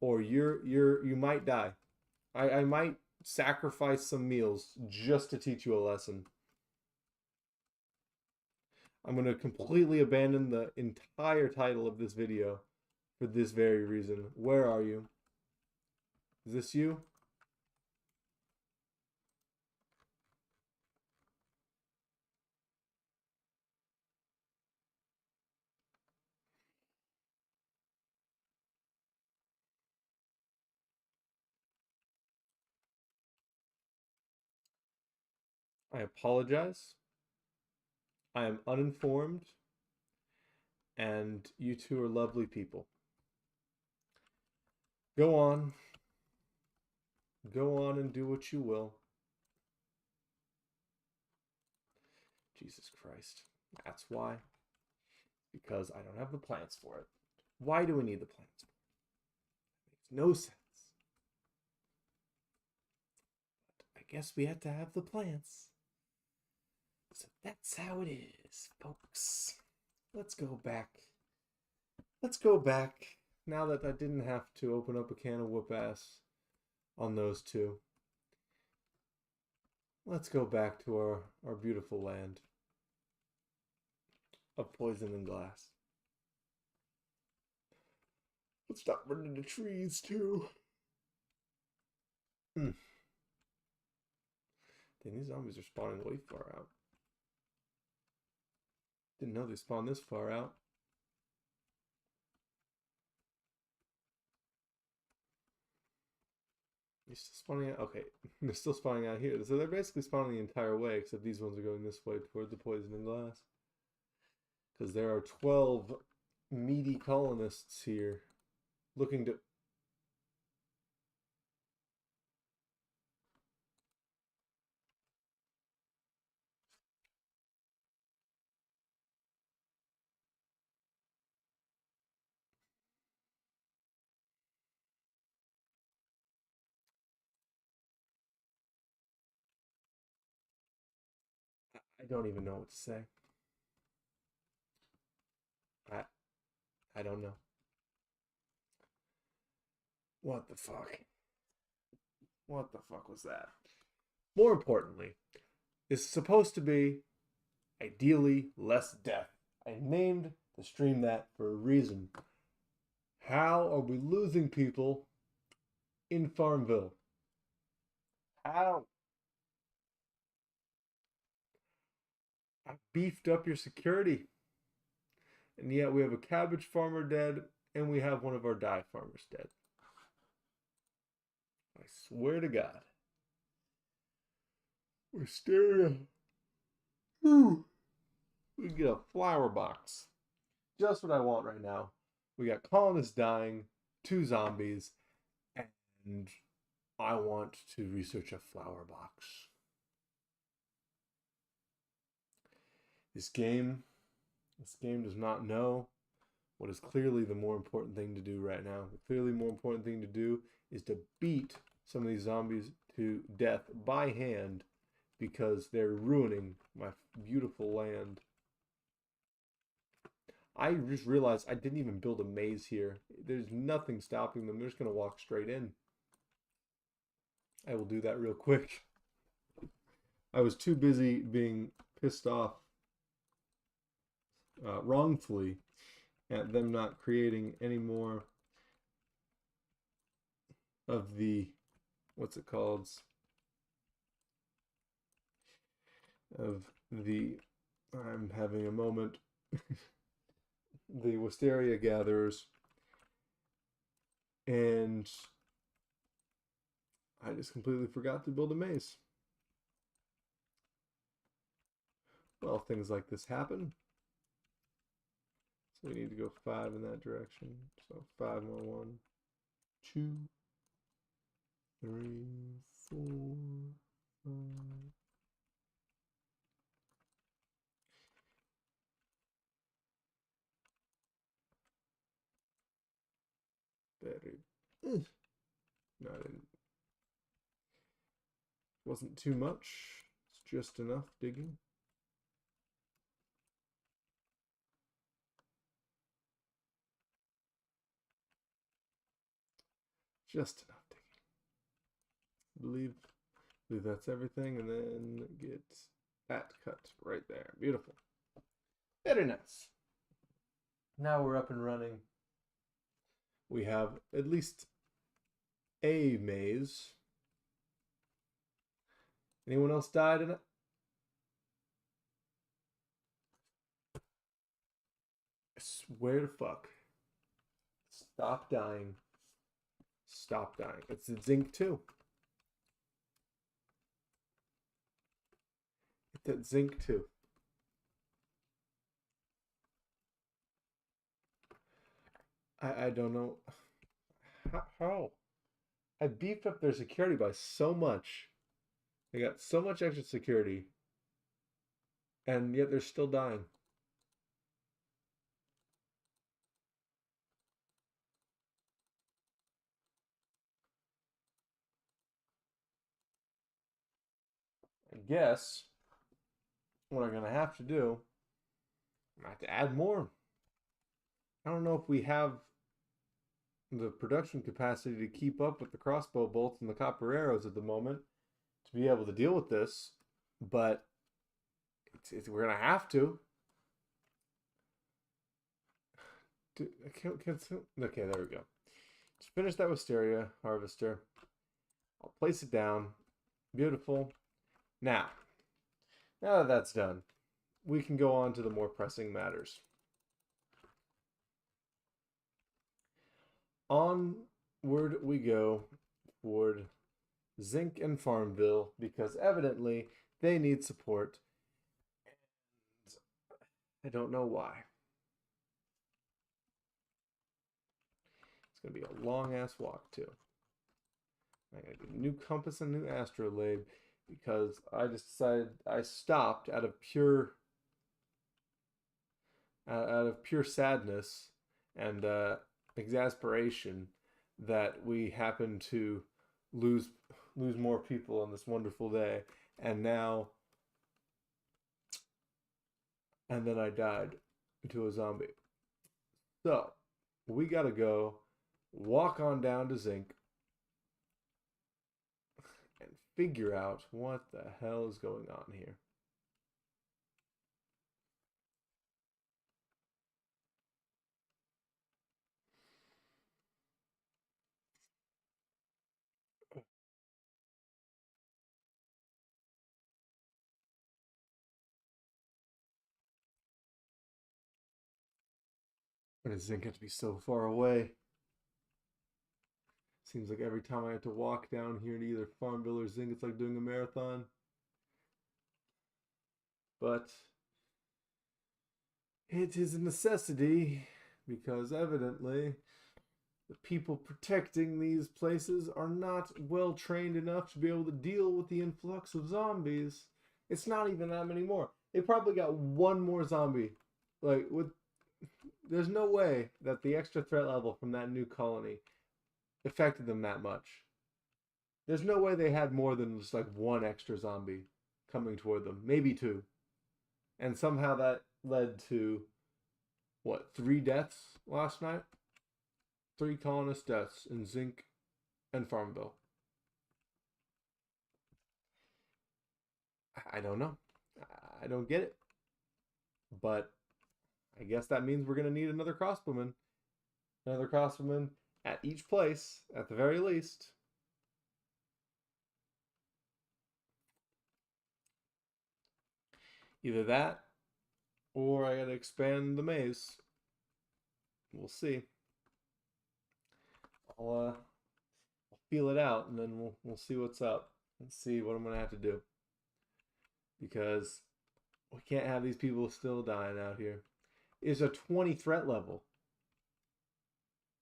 or you might die. I might sacrifice some meals just to teach you a lesson. I'm going to completely abandon the entire title of this video for this very reason. Where are you? Is this you? I apologize. I am uninformed, and you two are lovely people. Go on. Go on and do what you will. Jesus Christ. That's why. Because I don't have the plants for it. Why do we need the plants? It makes no sense. But I guess we had to have the plants. So that's how it is, folks. Let's go back. Let's go back. Now that I didn't have to open up a can of whoop ass on those two. Let's go back to our beautiful land of poison and glass. Let's stop burning the trees too. Dang, these zombies are spawning way far out. Didn't know they spawned this far out. They're still spawning out. Okay, they're still spawning out here. So they're basically spawning the entire way, except these ones are going this way toward the poison and glass. Because there are 12 meaty colonists here looking to... I don't even know what to say. I don't know. What the fuck? What the fuck was that? More importantly, it's supposed to be ideally less death. I named the stream that for a reason. How are we losing people in Farmville? How? I beefed up your security. And yet we have a cabbage farmer dead, and we have one of our dye farmers dead. I swear to God. We're staring. Ooh. We get a flower box. Just what I want right now. We got colonists dying, 2 zombies, and I want to research a flower box. This game does not know what is clearly the more important thing to do right now. The clearly more important thing to do is to beat some of these zombies to death by hand because they're ruining my beautiful land. I just realized I didn't even build a maze here. There's nothing stopping them. They're just going to walk straight in. I will do that real quick. I was too busy being pissed off wrongfully at them not creating any more of the, what's it called, of the, I'm having a moment, the Wisteria gatherers, and I just completely forgot to build a maze. Well, things like this happen. So we need to go 5 in that direction. So 5 more, 1, 2, 3, 4, 5. Very. No, I didn't. Wasn't too much. It's just enough digging. Just enough digging. Believe that's everything, and then get that cut right there. Beautiful. Very nice. Now we're up and running. We have at least a maze. Anyone else died in it? I swear to fuck. Stop dying. Stop dying. It's the zinc too. It's that zinc too. I don't know. How? I beefed up their security by so much. They got so much extra security. And yet they're still dying. I guess what I'm going to have to do, I'm going to have to add more. I don't know if we have the production capacity to keep up with the crossbow bolts and the copper arrows at the moment to be able to deal with this, but we're going to have to. Okay, there we go. Just finish that Wisteria harvester. I'll place it down. Beautiful. Now that that's done, we can go on to the more pressing matters. Onward we go toward Zinc and Farmville because evidently they need support. And I don't know why. It's going to be a long ass walk too. I got to get a new compass and a new astrolabe because I just decided I stopped out of pure sadness and exasperation that we happened to lose more people on this wonderful day, and then I died to a zombie. So we gotta go walk on down to Zinc and figure out what the hell is going on here. Why does Zinc have to be so far away? Seems like every time I have to walk down here to either Farmville or Zinc, it's like doing a marathon. But it is a necessity because evidently the people protecting these places are not well trained enough to be able to deal with the influx of zombies. It's not even that many more. They probably got one more zombie. There's no way that the extra threat level from that new colony affected them that much. There's no way they had more than just like one extra zombie coming toward them, maybe 2. And somehow that led to, 3 deaths last night? 3 colonist deaths in Zinc and Farmville. I don't know. I don't get it. But I guess that means we're going to need another crossbowman. Another crossbowman at each place, at the very least. Either that, or I gotta expand the maze. We'll see. I'll feel it out, and then we'll see what's up and see what I'm gonna have to do. Because we can't have these people still dying out here. It's a 20 threat level.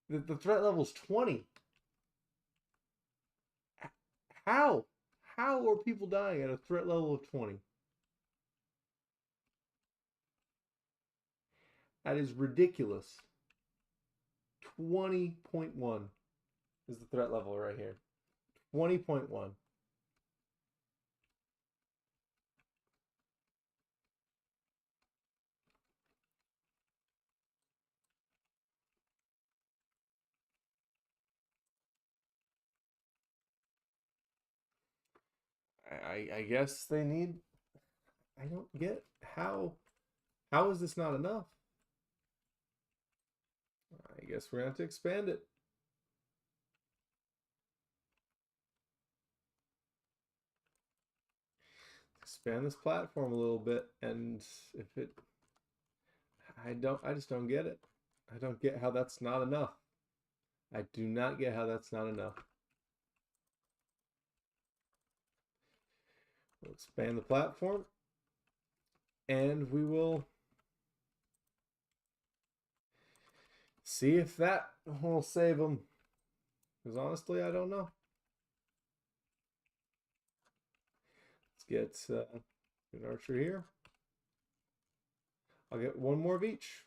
The threat level's 20. How? How are people dying at a threat level of 20? That is ridiculous. 20.1 is the threat level right here. 20.1. I guess they need. I don't get how. How is this not enough? I guess we're gonna have to expand it. Expand this platform a little bit, and if it, I just don't get it. I don't get how that's not enough. I do not get how that's not enough. We'll expand the platform, and we will see if that will save them. Because honestly, I don't know. Let's get an archer here. I'll get one more of each.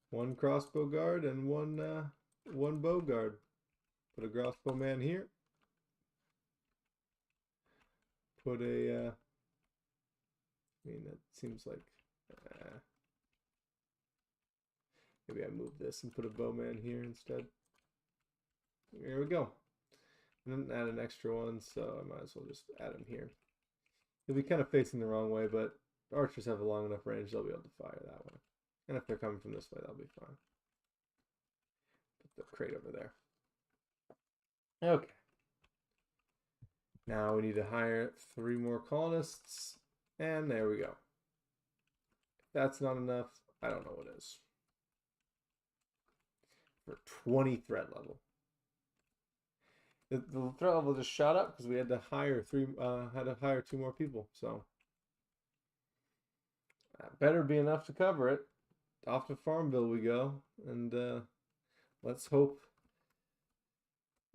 One crossbow guard and one bow guard. Put a crossbow man here. Put a I mean, that seems like maybe I move this and put a bowman here instead. Here we go. And then add an extra one, so I might as well just add him here. He'll be kind of facing the wrong way, but archers have a long enough range, they'll be able to fire that way. And if they're coming from this way, that'll be fine. Put the crate over there. Okay. Now we need to hire 3 more colonists. And there we go. If that's not enough, I don't know what is. For 20 threat level. The threat level just shot up because we had to hire 2 more people. So that better be enough to cover it. Off to Farmville we go, and let's hope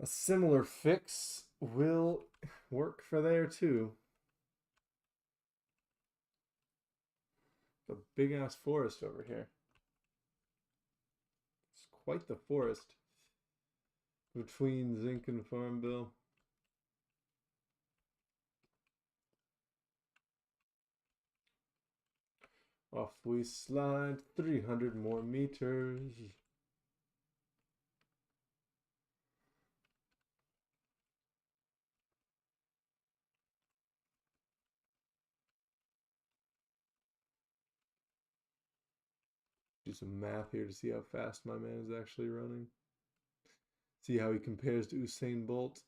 a similar fix will work for there too. The big ass forest over here. It's quite the forest between Zinc and Farmville. Off we slide 300 more meters. Do some math here to see how fast my man is actually running. See how he compares to Usain Bolt.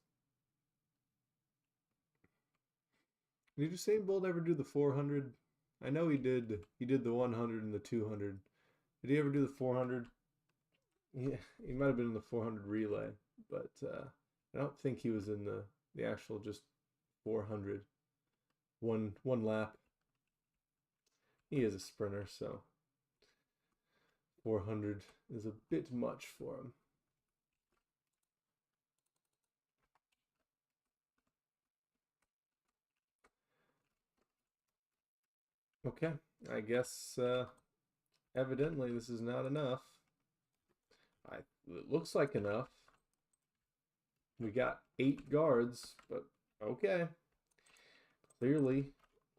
Did Usain Bolt ever do the 400? I know he did. He did the 100 and the 200. Did he ever do the 400? Yeah, he might have been in the 400 relay, but I don't think he was in the actual just 400. One lap. He is a sprinter, so 400 is a bit much for him. Okay, I guess evidently this is not enough. It looks like enough. We got 8 guards, but okay. Clearly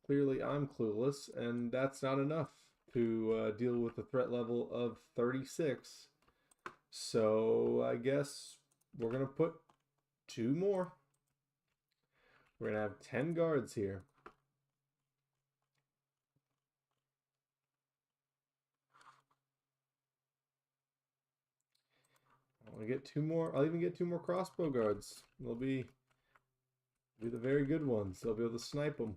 I'm clueless, and that's not enough to deal with the threat level of 36. So I guess we're going to put 2 more. We're going to have 10 guards here. I get 2 more. I'll even get 2 more crossbow guards. They'll be the very good ones. They'll be able to snipe them.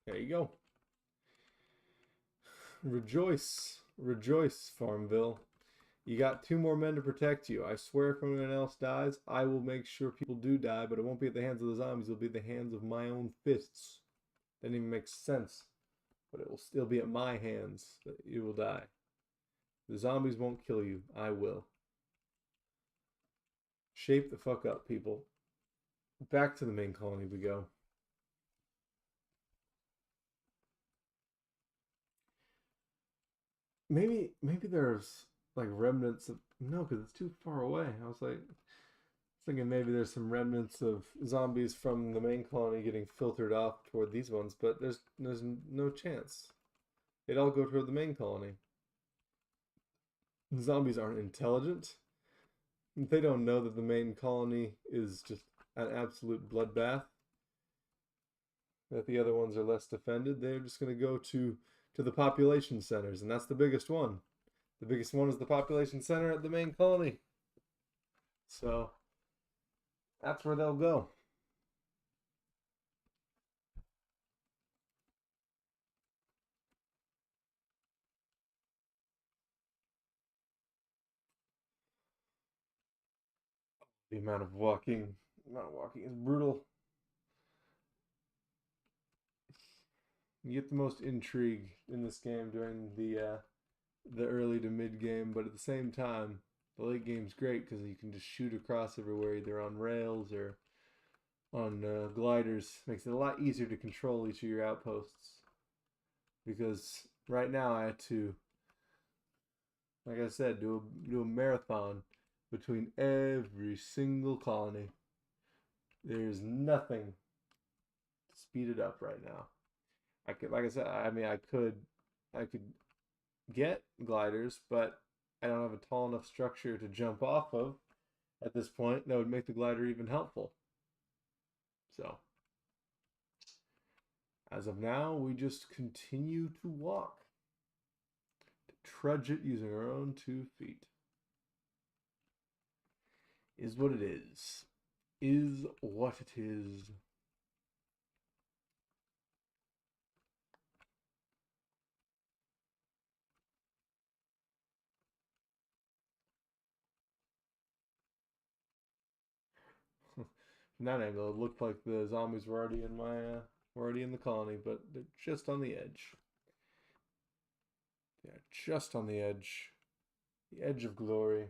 There you go. Rejoice, rejoice, Farmville. You got 2 more men to protect you. I swear if anyone else dies, I will make sure people do die, but it won't be at the hands of the zombies. It'll be at the hands of my own fists. Doesn't even make sense. But it will still be at my hands that you will die. The zombies won't kill you. I will. Shape the fuck up, people. Back to the main colony we go. Maybe there's like remnants of no, because it's too far away. I was like thinking maybe there's some remnants of zombies from the main colony getting filtered off toward these ones, but there's no chance. They'd all go toward the main colony. Zombies aren't intelligent. They don't know that the main colony is just an absolute bloodbath. That the other ones are less defended. They're just going to go to the population centers, and that's the biggest one. The biggest one is the population center at the main colony. So that's where they'll go. The amount of walking is brutal. You get the most intrigue in this game during the early to mid game, but at the same time, the late game's great because you can just shoot across everywhere, either on rails or on gliders. Makes it a lot easier to control each of your outposts. Because right now I had to, like I said, do a marathon between every single colony. There's nothing to speed it up right now. I could, like I said, I mean, I could get gliders, but I don't have a tall enough structure to jump off of at this point. That would make the glider even helpful. So, as of now, we just continue to walk, to trudge it using our own 2 feet. Is what it is. Is what it is. From that angle, it looked like the zombies were already in the colony, but they're just on the edge. Yeah, just on the edge of glory.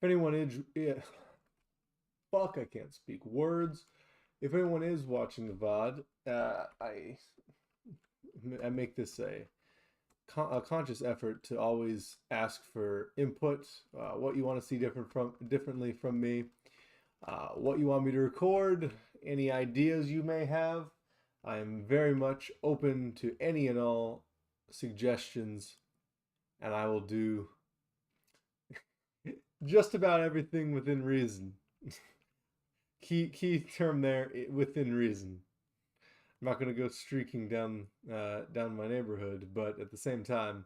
If anyone is, yeah, fuck, I can't speak words. If anyone is watching the VOD, I make this a conscious effort to always ask for input, what you want to see differently from me, what you want me to record, any ideas you may have. I am very much open to any and all suggestions, and I will do just about everything within reason. Key term there, within reason. I'm not going to go streaking down my neighborhood, but at the same time,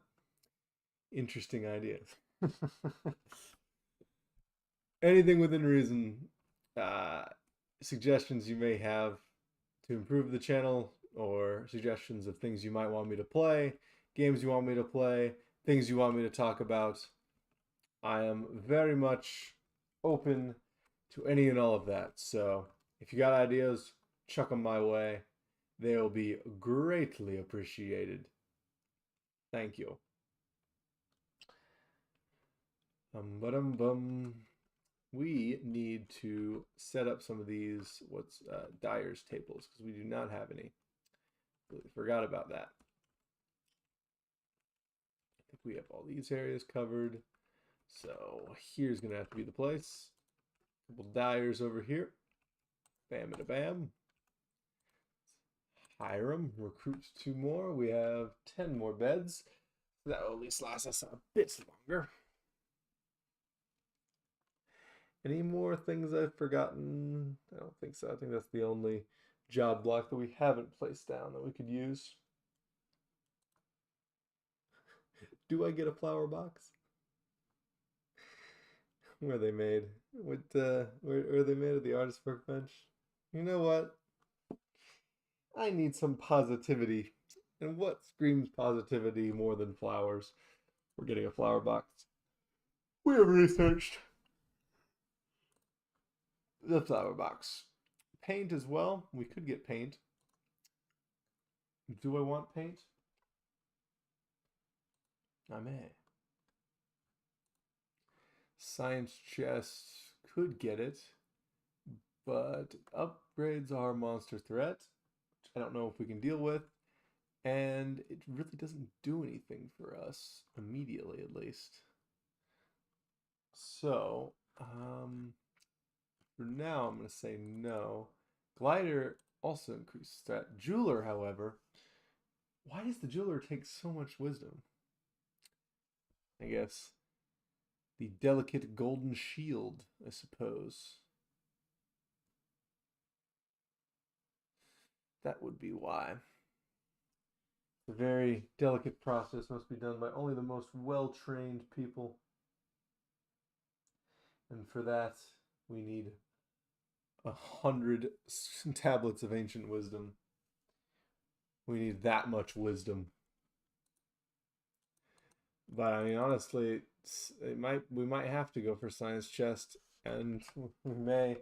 interesting ideas. Anything within reason, suggestions you may have to improve the channel, or suggestions of things you might want me to play, games you want me to play, things you want me to talk about. I am very much open to any and all of that. So if you got ideas, chuck them my way. They'll be greatly appreciated. Thank you. We need to set up some of these dyer's tables, because we do not have any. Really forgot about that. I think we have all these areas covered. So here's gonna have to be the place. A couple dyers over here. Bam and a bam. Hire them. Recruit 2 more. We have 10 more beds. That will at least last us a bit longer. Any more things I've forgotten? I don't think so. I think that's the only job block that we haven't placed down that we could use. Do I get a flower box? Where are they made? Where are they made? At the artist workbench? You know what? I need some positivity. And what screams positivity more than flowers? We're getting a flower box. We have researched the flower box. Paint as well. We could get paint. Do I want paint? I may. Science chest could get it, but upgrades are monster threat, which I don't know if we can deal with, and it really doesn't do anything for us immediately, at least. So, for now, I'm going to say no. Glider also increases threat. Jeweler, however, why does the jeweler take so much wisdom? I guess the delicate golden shield, I suppose. That would be why. The very delicate process must be done by only the most well-trained people. And for that, we need 100 tablets of ancient wisdom. We need that much wisdom. But I mean, honestly, we might have to go for science chest, and we may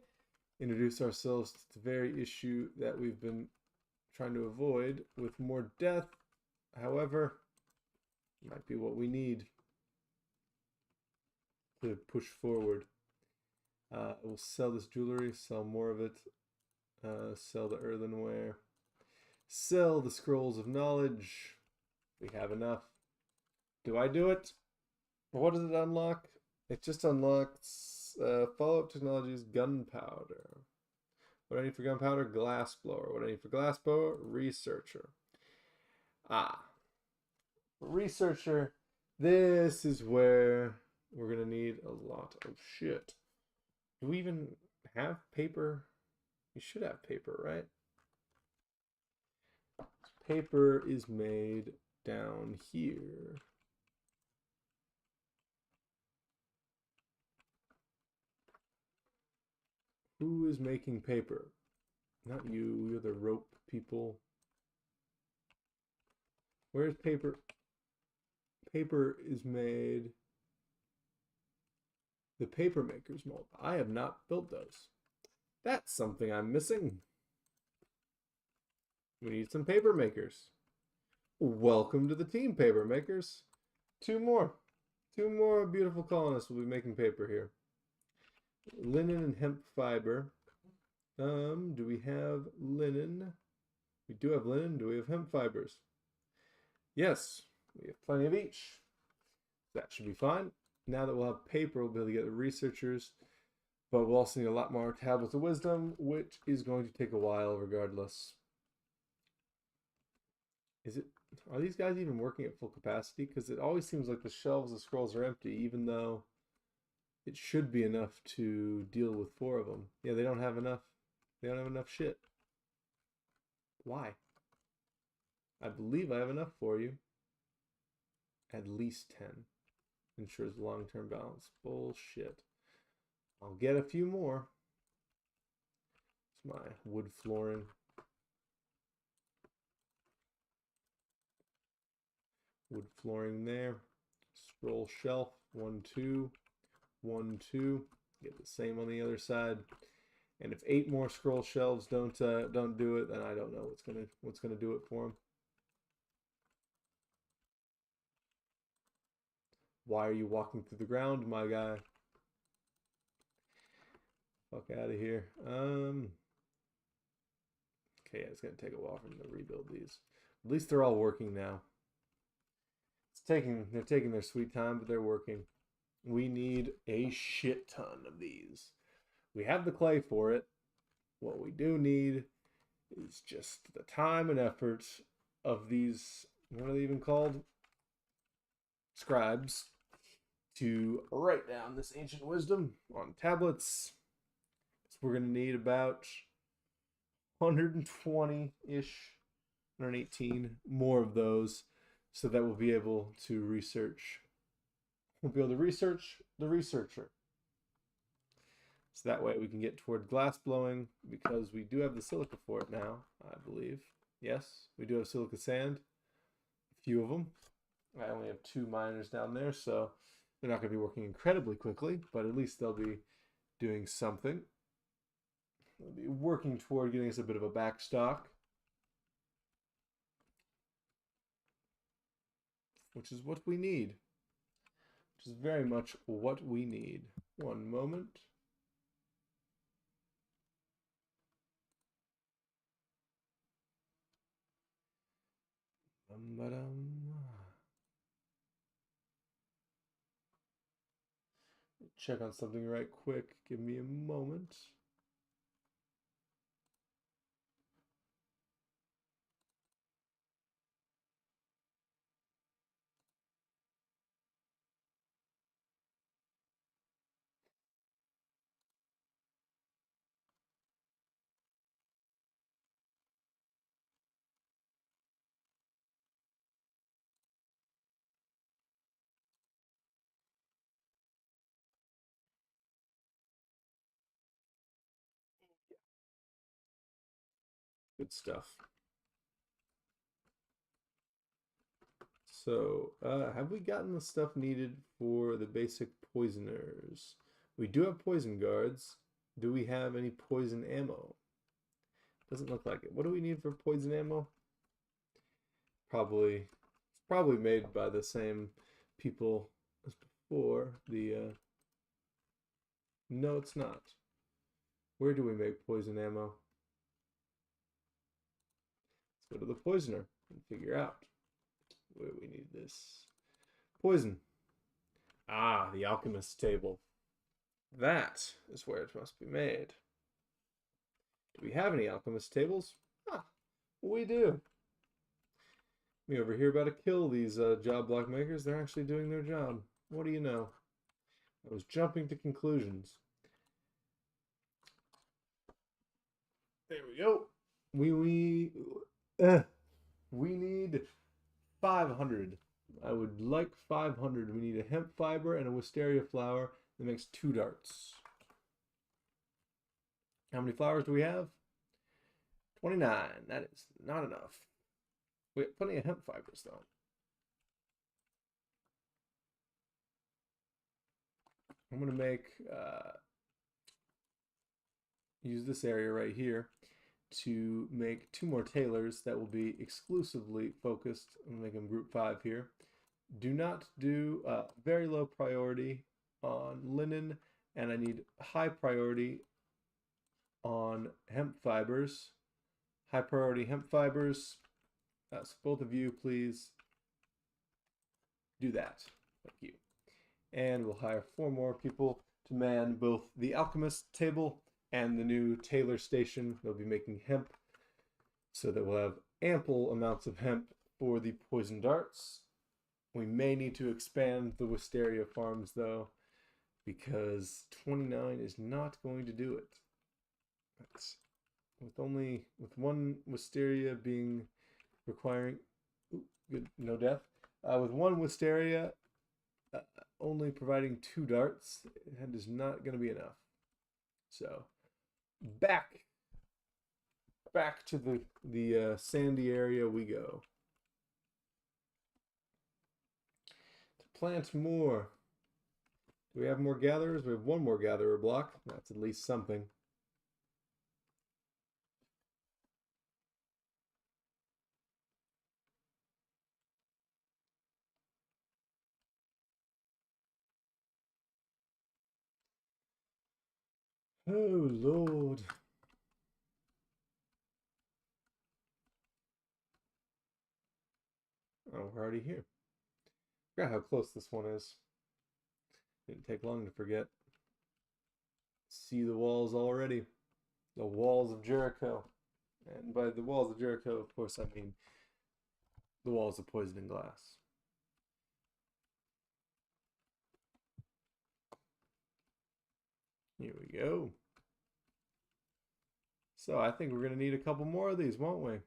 introduce ourselves to the very issue that we've been trying to avoid with more death. However, it might be what we need to push forward. We'll sell this jewelry, sell more of it, sell the earthenware, sell the scrolls of knowledge. We have enough. Do I do it? What does it unlock? It just unlocks follow-up technologies, gunpowder. What do I need for gunpowder? Glassblower. What do I need for glassblower? Researcher. Researcher. This is where we're going to need a lot of shit. Do we even have paper? We should have paper, right? Paper is made down here. Who is making paper? Not you. You're the rope people. Where's paper? Paper is made. The paper maker's mold. I have not built those. That's something I'm missing. We need some paper makers. Welcome to the team, paper makers. Two more beautiful colonists will be making paper here. Linen and hemp fiber. Do we have linen? We do have linen. Do we have hemp fibers? Yes, we have plenty of each. That should be fine. Now that we'll have paper, we'll be able to get the researchers, but we'll also need a lot more tablets of wisdom, which is going to take a while regardless. Are these guys even working at full capacity? Because it always seems like the shelves of scrolls are empty, even though it should be enough to deal with 4 of them. Yeah, they don't have enough. They don't have enough shit. Why? I believe I have enough for you. At least 10. Ensures long-term balance. Bullshit. I'll get a few more. It's my wood flooring. Wood flooring there. Scroll shelf. 1, 2. 1, 2. Get the same on the other side. And if 8 more scroll shelves don't do it, then I don't know what's gonna do it for them. Why are you walking through the ground, my guy? Fuck out of here. Okay, yeah, it's gonna take a while for them to rebuild these. At least they're all working now. They're taking their sweet time, but they're working. We need a shit ton of these. We have the clay for it. What we do need is just the time and effort of these, what are they even called? Scribes. to write down this ancient wisdom on tablets. So we're going to need about 120-ish, 118 more of those, so that we'll be able to research. We'll be able to research the researcher. So that way we can get toward glass blowing, because we do have the silica for it now, I believe. Yes, we do have silica sand. A few of them. I only have 2 miners down there, so they're not going to be working incredibly quickly, but at least they'll be doing something. They'll be working toward getting us a bit of a backstock, which is what we need. Which is very much what we need. One moment. Check on something right quick. Give me a moment. Good stuff. So, have we gotten the stuff needed for the basic poisoners? We do have poison guards. Do we have any poison ammo? Doesn't look like it. What do we need for poison ammo? Probably made by the same people as before. No, it's not. Where do we make poison ammo? Let's go to the poisoner and figure out where we need this. Poison. Ah, the alchemist's table. That is where it must be made. Do we have any alchemist tables? Ah, we do. Me over here about to kill these job block makers. They're actually doing their job. What do you know? I was jumping to conclusions. There we go. We need 500. I would like 500. We need a hemp fiber and a wisteria flower that makes 2 darts. How many flowers do we have? 29. That is not enough. We have plenty of hemp fibers, though. I'm going to make, use this area right here to make 2 more tailors that will be exclusively focused. I'm make them group 5 here. Do not do very low priority on linen, and I need high priority on hemp fibers. High priority hemp fibers. So both of you, please do that. Thank you. And we'll hire 4 more people to man both the alchemist table and the new tailor station. They'll be making hemp, so that we'll have ample amounts of hemp for the poison darts. We may need to expand the wisteria farms, though, because 29 is not going to do it. That's with 1 wisteria being requiring good, no death. With 1 wisteria only providing 2 darts, that is not going to be enough. So back to the sandy area we go. To plant more. Do we have more gatherers? We have 1 more gatherer block. That's at least something. Oh, Lord. Oh, we're already here. Forgot how close this one is. Didn't take long to forget. See the walls already. The walls of Jericho. And by the walls of Jericho, of course, I mean the walls of poison and glass. Here we go. So I think we're going to need a couple more of these, won't we?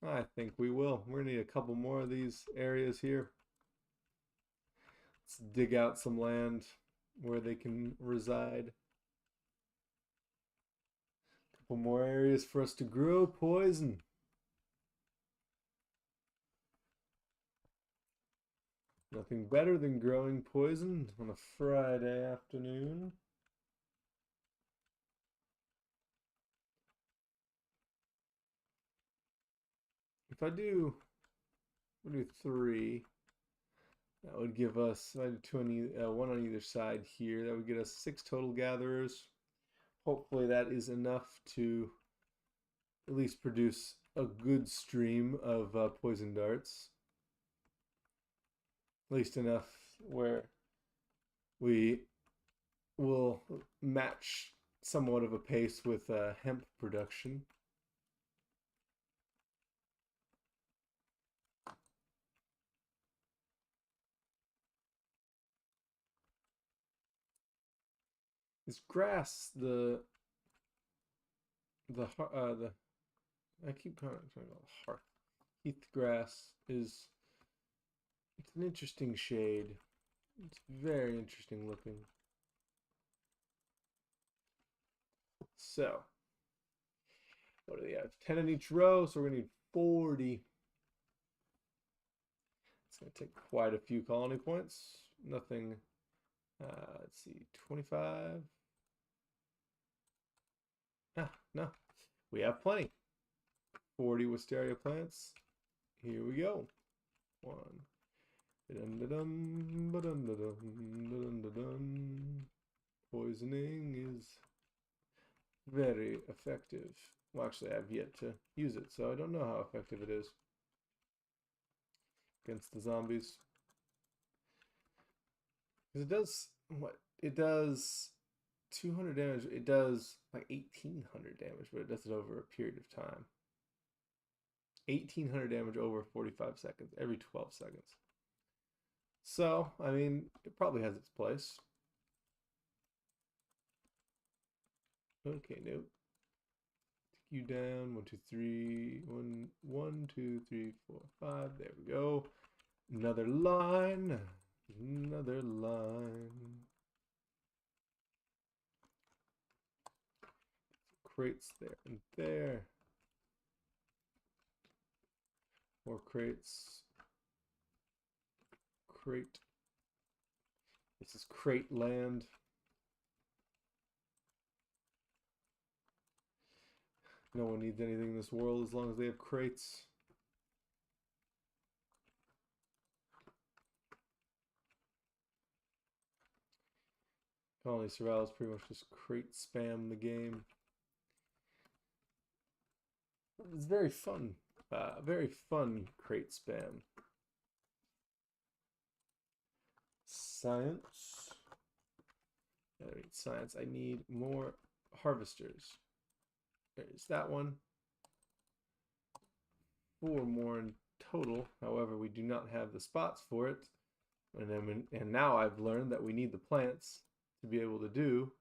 I think we will. We're going to need a couple more of these areas here. Let's dig out some land where they can reside. A couple more areas for us to grow poison. Nothing better than growing poison on a Friday afternoon. If I do, we'll do 3. That would give us, I do 2 on one on either side here. That would get us 6 total gatherers. Hopefully that is enough to at least produce a good stream of poison darts. At least enough where we will match somewhat of a pace with hemp production. Is grass the I keep talking about hearth. Heath grass is, it's an interesting shade. It's very interesting looking. So, what do we have? 10 in each row, so we're gonna need 40. It's gonna take quite a few colony points. Nothing. Let's see, 25. Ah, no, we have plenty. 40 wisteria plants. Here we go. 1. Poisoning is very effective. Well, actually, I've yet to use it, so I don't know how effective it is against the zombies. Because it does what? It does 200 damage. It does like 1800 damage, but it does it over a period of time. 1800 damage over 45 seconds, every 12 seconds. So, I mean, it probably has its place. Okay, nope. Take you down. 1, 2, 3. 1, 2, 3, 4, 5. There we go. Another line. Another line. Crates there and there. More crates. Crate. This is crate land. No one needs anything in this world as long as they have crates. Colony survival is pretty much just crate spam the game. It's very fun. Very fun crate spam. Science. I need science. I need more harvesters. There's that one. 4 more in total. However, we do not have the spots for it. And now I've learned that we need the plants to be able to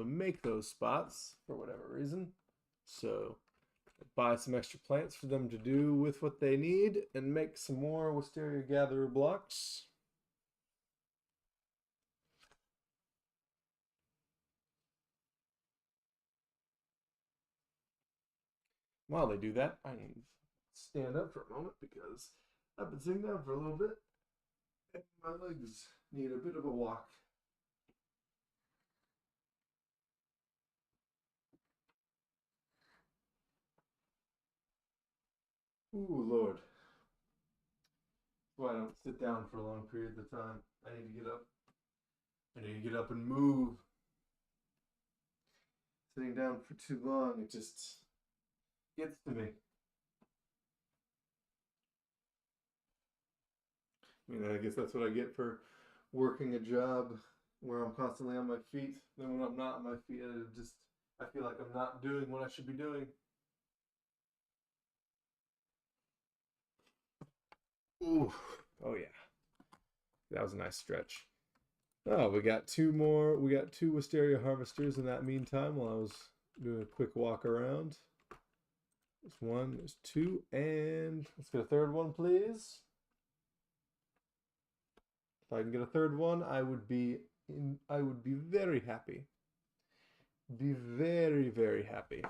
make those spots for whatever reason. So buy some extra plants for them to do with what they need and make some more Wisteria Gatherer blocks. While they do that, I need to stand up for a moment because I've been sitting down for a little bit and my legs need a bit of a walk. Ooh, Lord. That's why I don't sit down for long periods of time. I need to get up. I need to get up and move. Sitting down for too long, it just gets to me. I mean, I guess that's what I get for working a job where I'm constantly on my feet. Then when I'm not on my feet, I feel like I'm not doing what I should be doing. Ooh, oh yeah, that was a nice stretch. Oh, we got two more. We got two Wisteria harvesters in that meantime while I was doing a quick walk around. There's one, there's two, and let's get a third one, please. If I can get a third one, I would be very happy. Be very, very happy.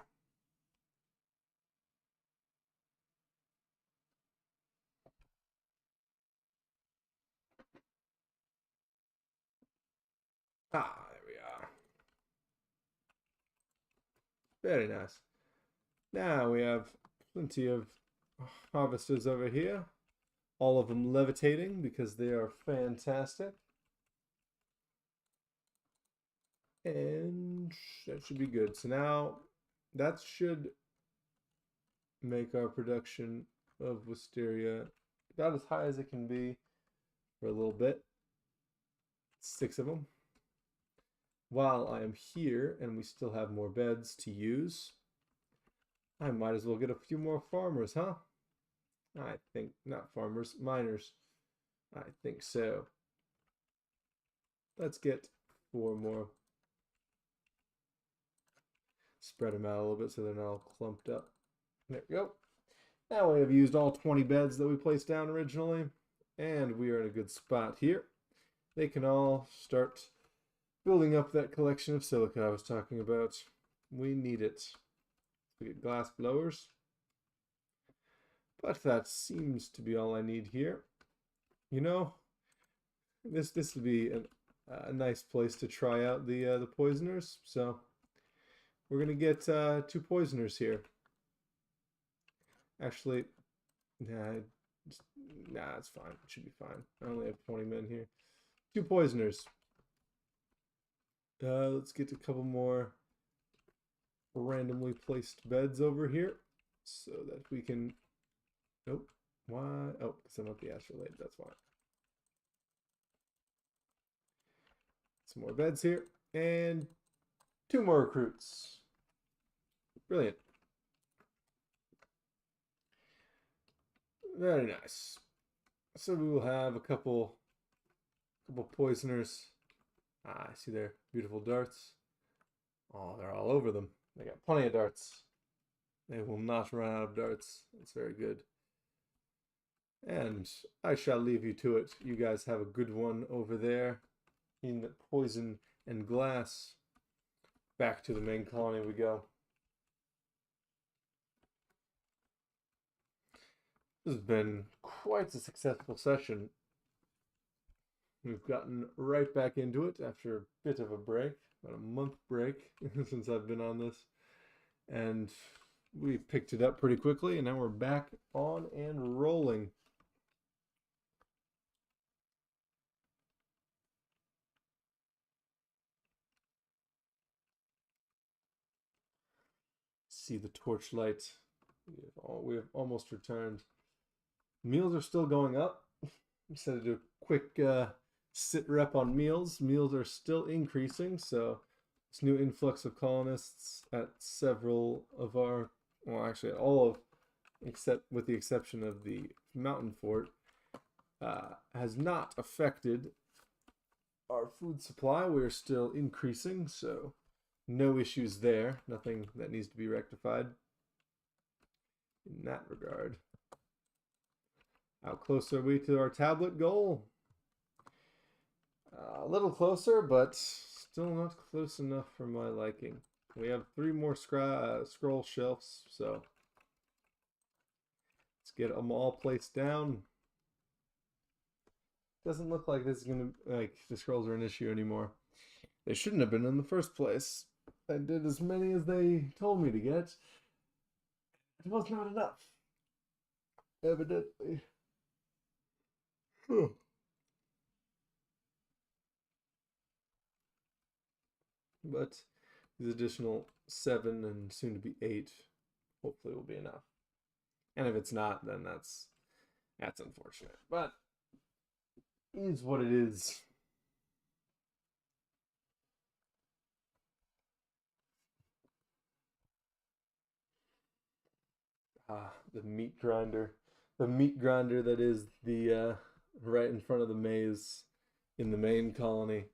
Ah, there we are. Very nice. Now we have plenty of harvesters over here. All of them levitating because they are fantastic. And that should be good. So now that should make our production of Wisteria about as high as it can be for a little bit. 6 of them. While I am here and we still have more beds to use, I might as well get a few more farmers, huh? I think, not farmers, miners. I think so. Let's get 4 more. Spread them out a little bit so they're not all clumped up. There we go. Now we have used all 20 beds that we placed down originally, and we are in a good spot here. They can all start building up that collection of silica I was talking about. We need it. We get glass blowers. But that seems to be all I need here. You know, this would be a nice place to try out the poisoners. So we're gonna get 2 poisoners here. Actually, nah, it's fine. It should be fine. I only have 20 men here. 2 poisoners. Let's get a couple more randomly placed beds over here so that we can. Nope. Why? Oh, because I'm not the astrolabe. That's why. Some more beds here and 2 more recruits. Brilliant. Very nice. So we will have a couple poisoners. Ah, I see their beautiful darts. Oh, they're all over them. They got plenty of darts. They will not run out of darts. That's very good. And I shall leave you to it. You guys have a good one over there in the poison and glass. Back to the main colony we go. This has been quite a successful session. We've gotten right back into it after a bit of a break, about a month break since I've been on this. And we picked it up pretty quickly, and now we're back on and rolling. See the torchlight. We have almost returned. Meals are still going up. Decided to do a quick sit rep on meals. Meals are still increasing, so this new influx of colonists at several of our, well, actually all of, except with the exception of the mountain fort, has not affected our food supply. We're still increasing, so no issues there. Nothing that needs to be rectified in that regard. How close are we to our tablet goal? A little closer, but still not close enough for my liking. We have 3 more scroll shelves, so let's get them all placed down. Doesn't look like this is gonna, like, the scrolls are an issue anymore. They shouldn't have been in the first place. I did as many as they told me to get. It was not enough. Evidently. But these additional 7 and soon to be 8 hopefully will be enough. And if it's not, then that's unfortunate. But it is what it is. The meat grinder. The meat grinder that is the right in front of the maze in the main colony.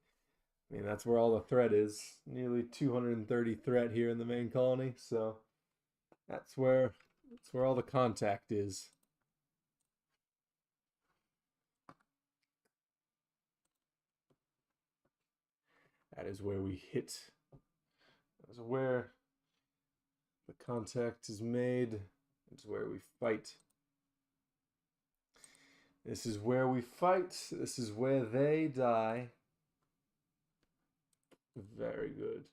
I mean, that's where all the threat is. Nearly 230 threat here in the main colony, so that's where all the contact is. That is where we hit. That is where the contact is made. It's where we fight. This is where we fight. This is where they die. Very good.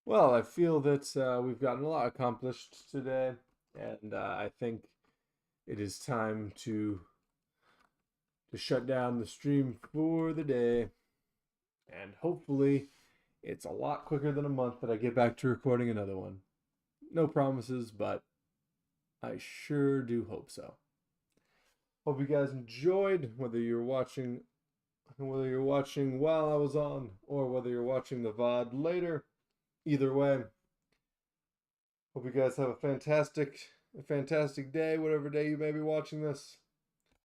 Well, I feel that we've gotten a lot accomplished today, and I think it is time to shut down the stream for the day. And hopefully, it's a lot quicker than a month that I get back to recording another one. No promises, but I sure do hope so. Hope you guys enjoyed, whether you're watching while I was on or whether you're watching the VOD later. Either way, hope you guys have a fantastic day, whatever day you may be watching this.